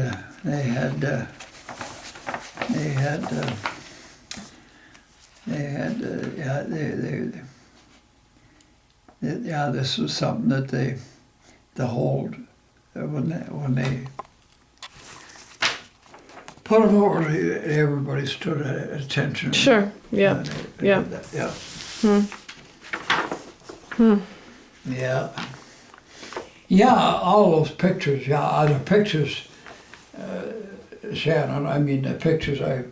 C: Yeah, this was something that the hold when they put them over, everybody stood at attention.
A: Sure. Yeah. Yeah.
C: Yeah. Yeah. Yeah, all those pictures. Yeah, the pictures, Shannon. I mean, the pictures I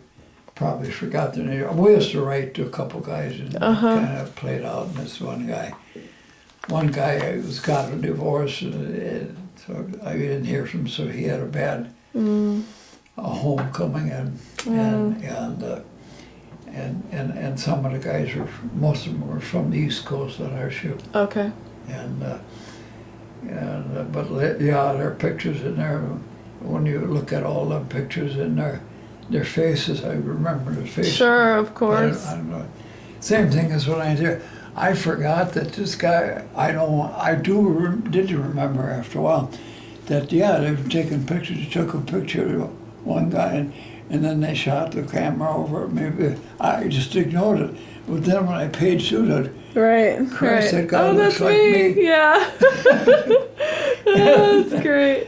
C: probably forgot the name. We used to write to a couple guys and kind of played out. And this one guy got a divorce, and so I didn't hear from him. So he had a bad homecoming, and some of the guys most of them were from the East Coast on our ship.
A: Okay.
C: But their pictures in there. When you look at all them pictures in their faces, I remember their faces.
A: Sure, of course.
C: I don't know. Same thing as when I did. I forgot that this guy. Did remember after a while that they were taking pictures. They took a picture of one guy, and then they shot the camera over it. Maybe I just ignored it. But then when I paid suited,
A: Right.
C: Christ,
A: Right.
C: that guy looks
A: that's
C: like
A: me.
C: me.
A: Yeah. That's great.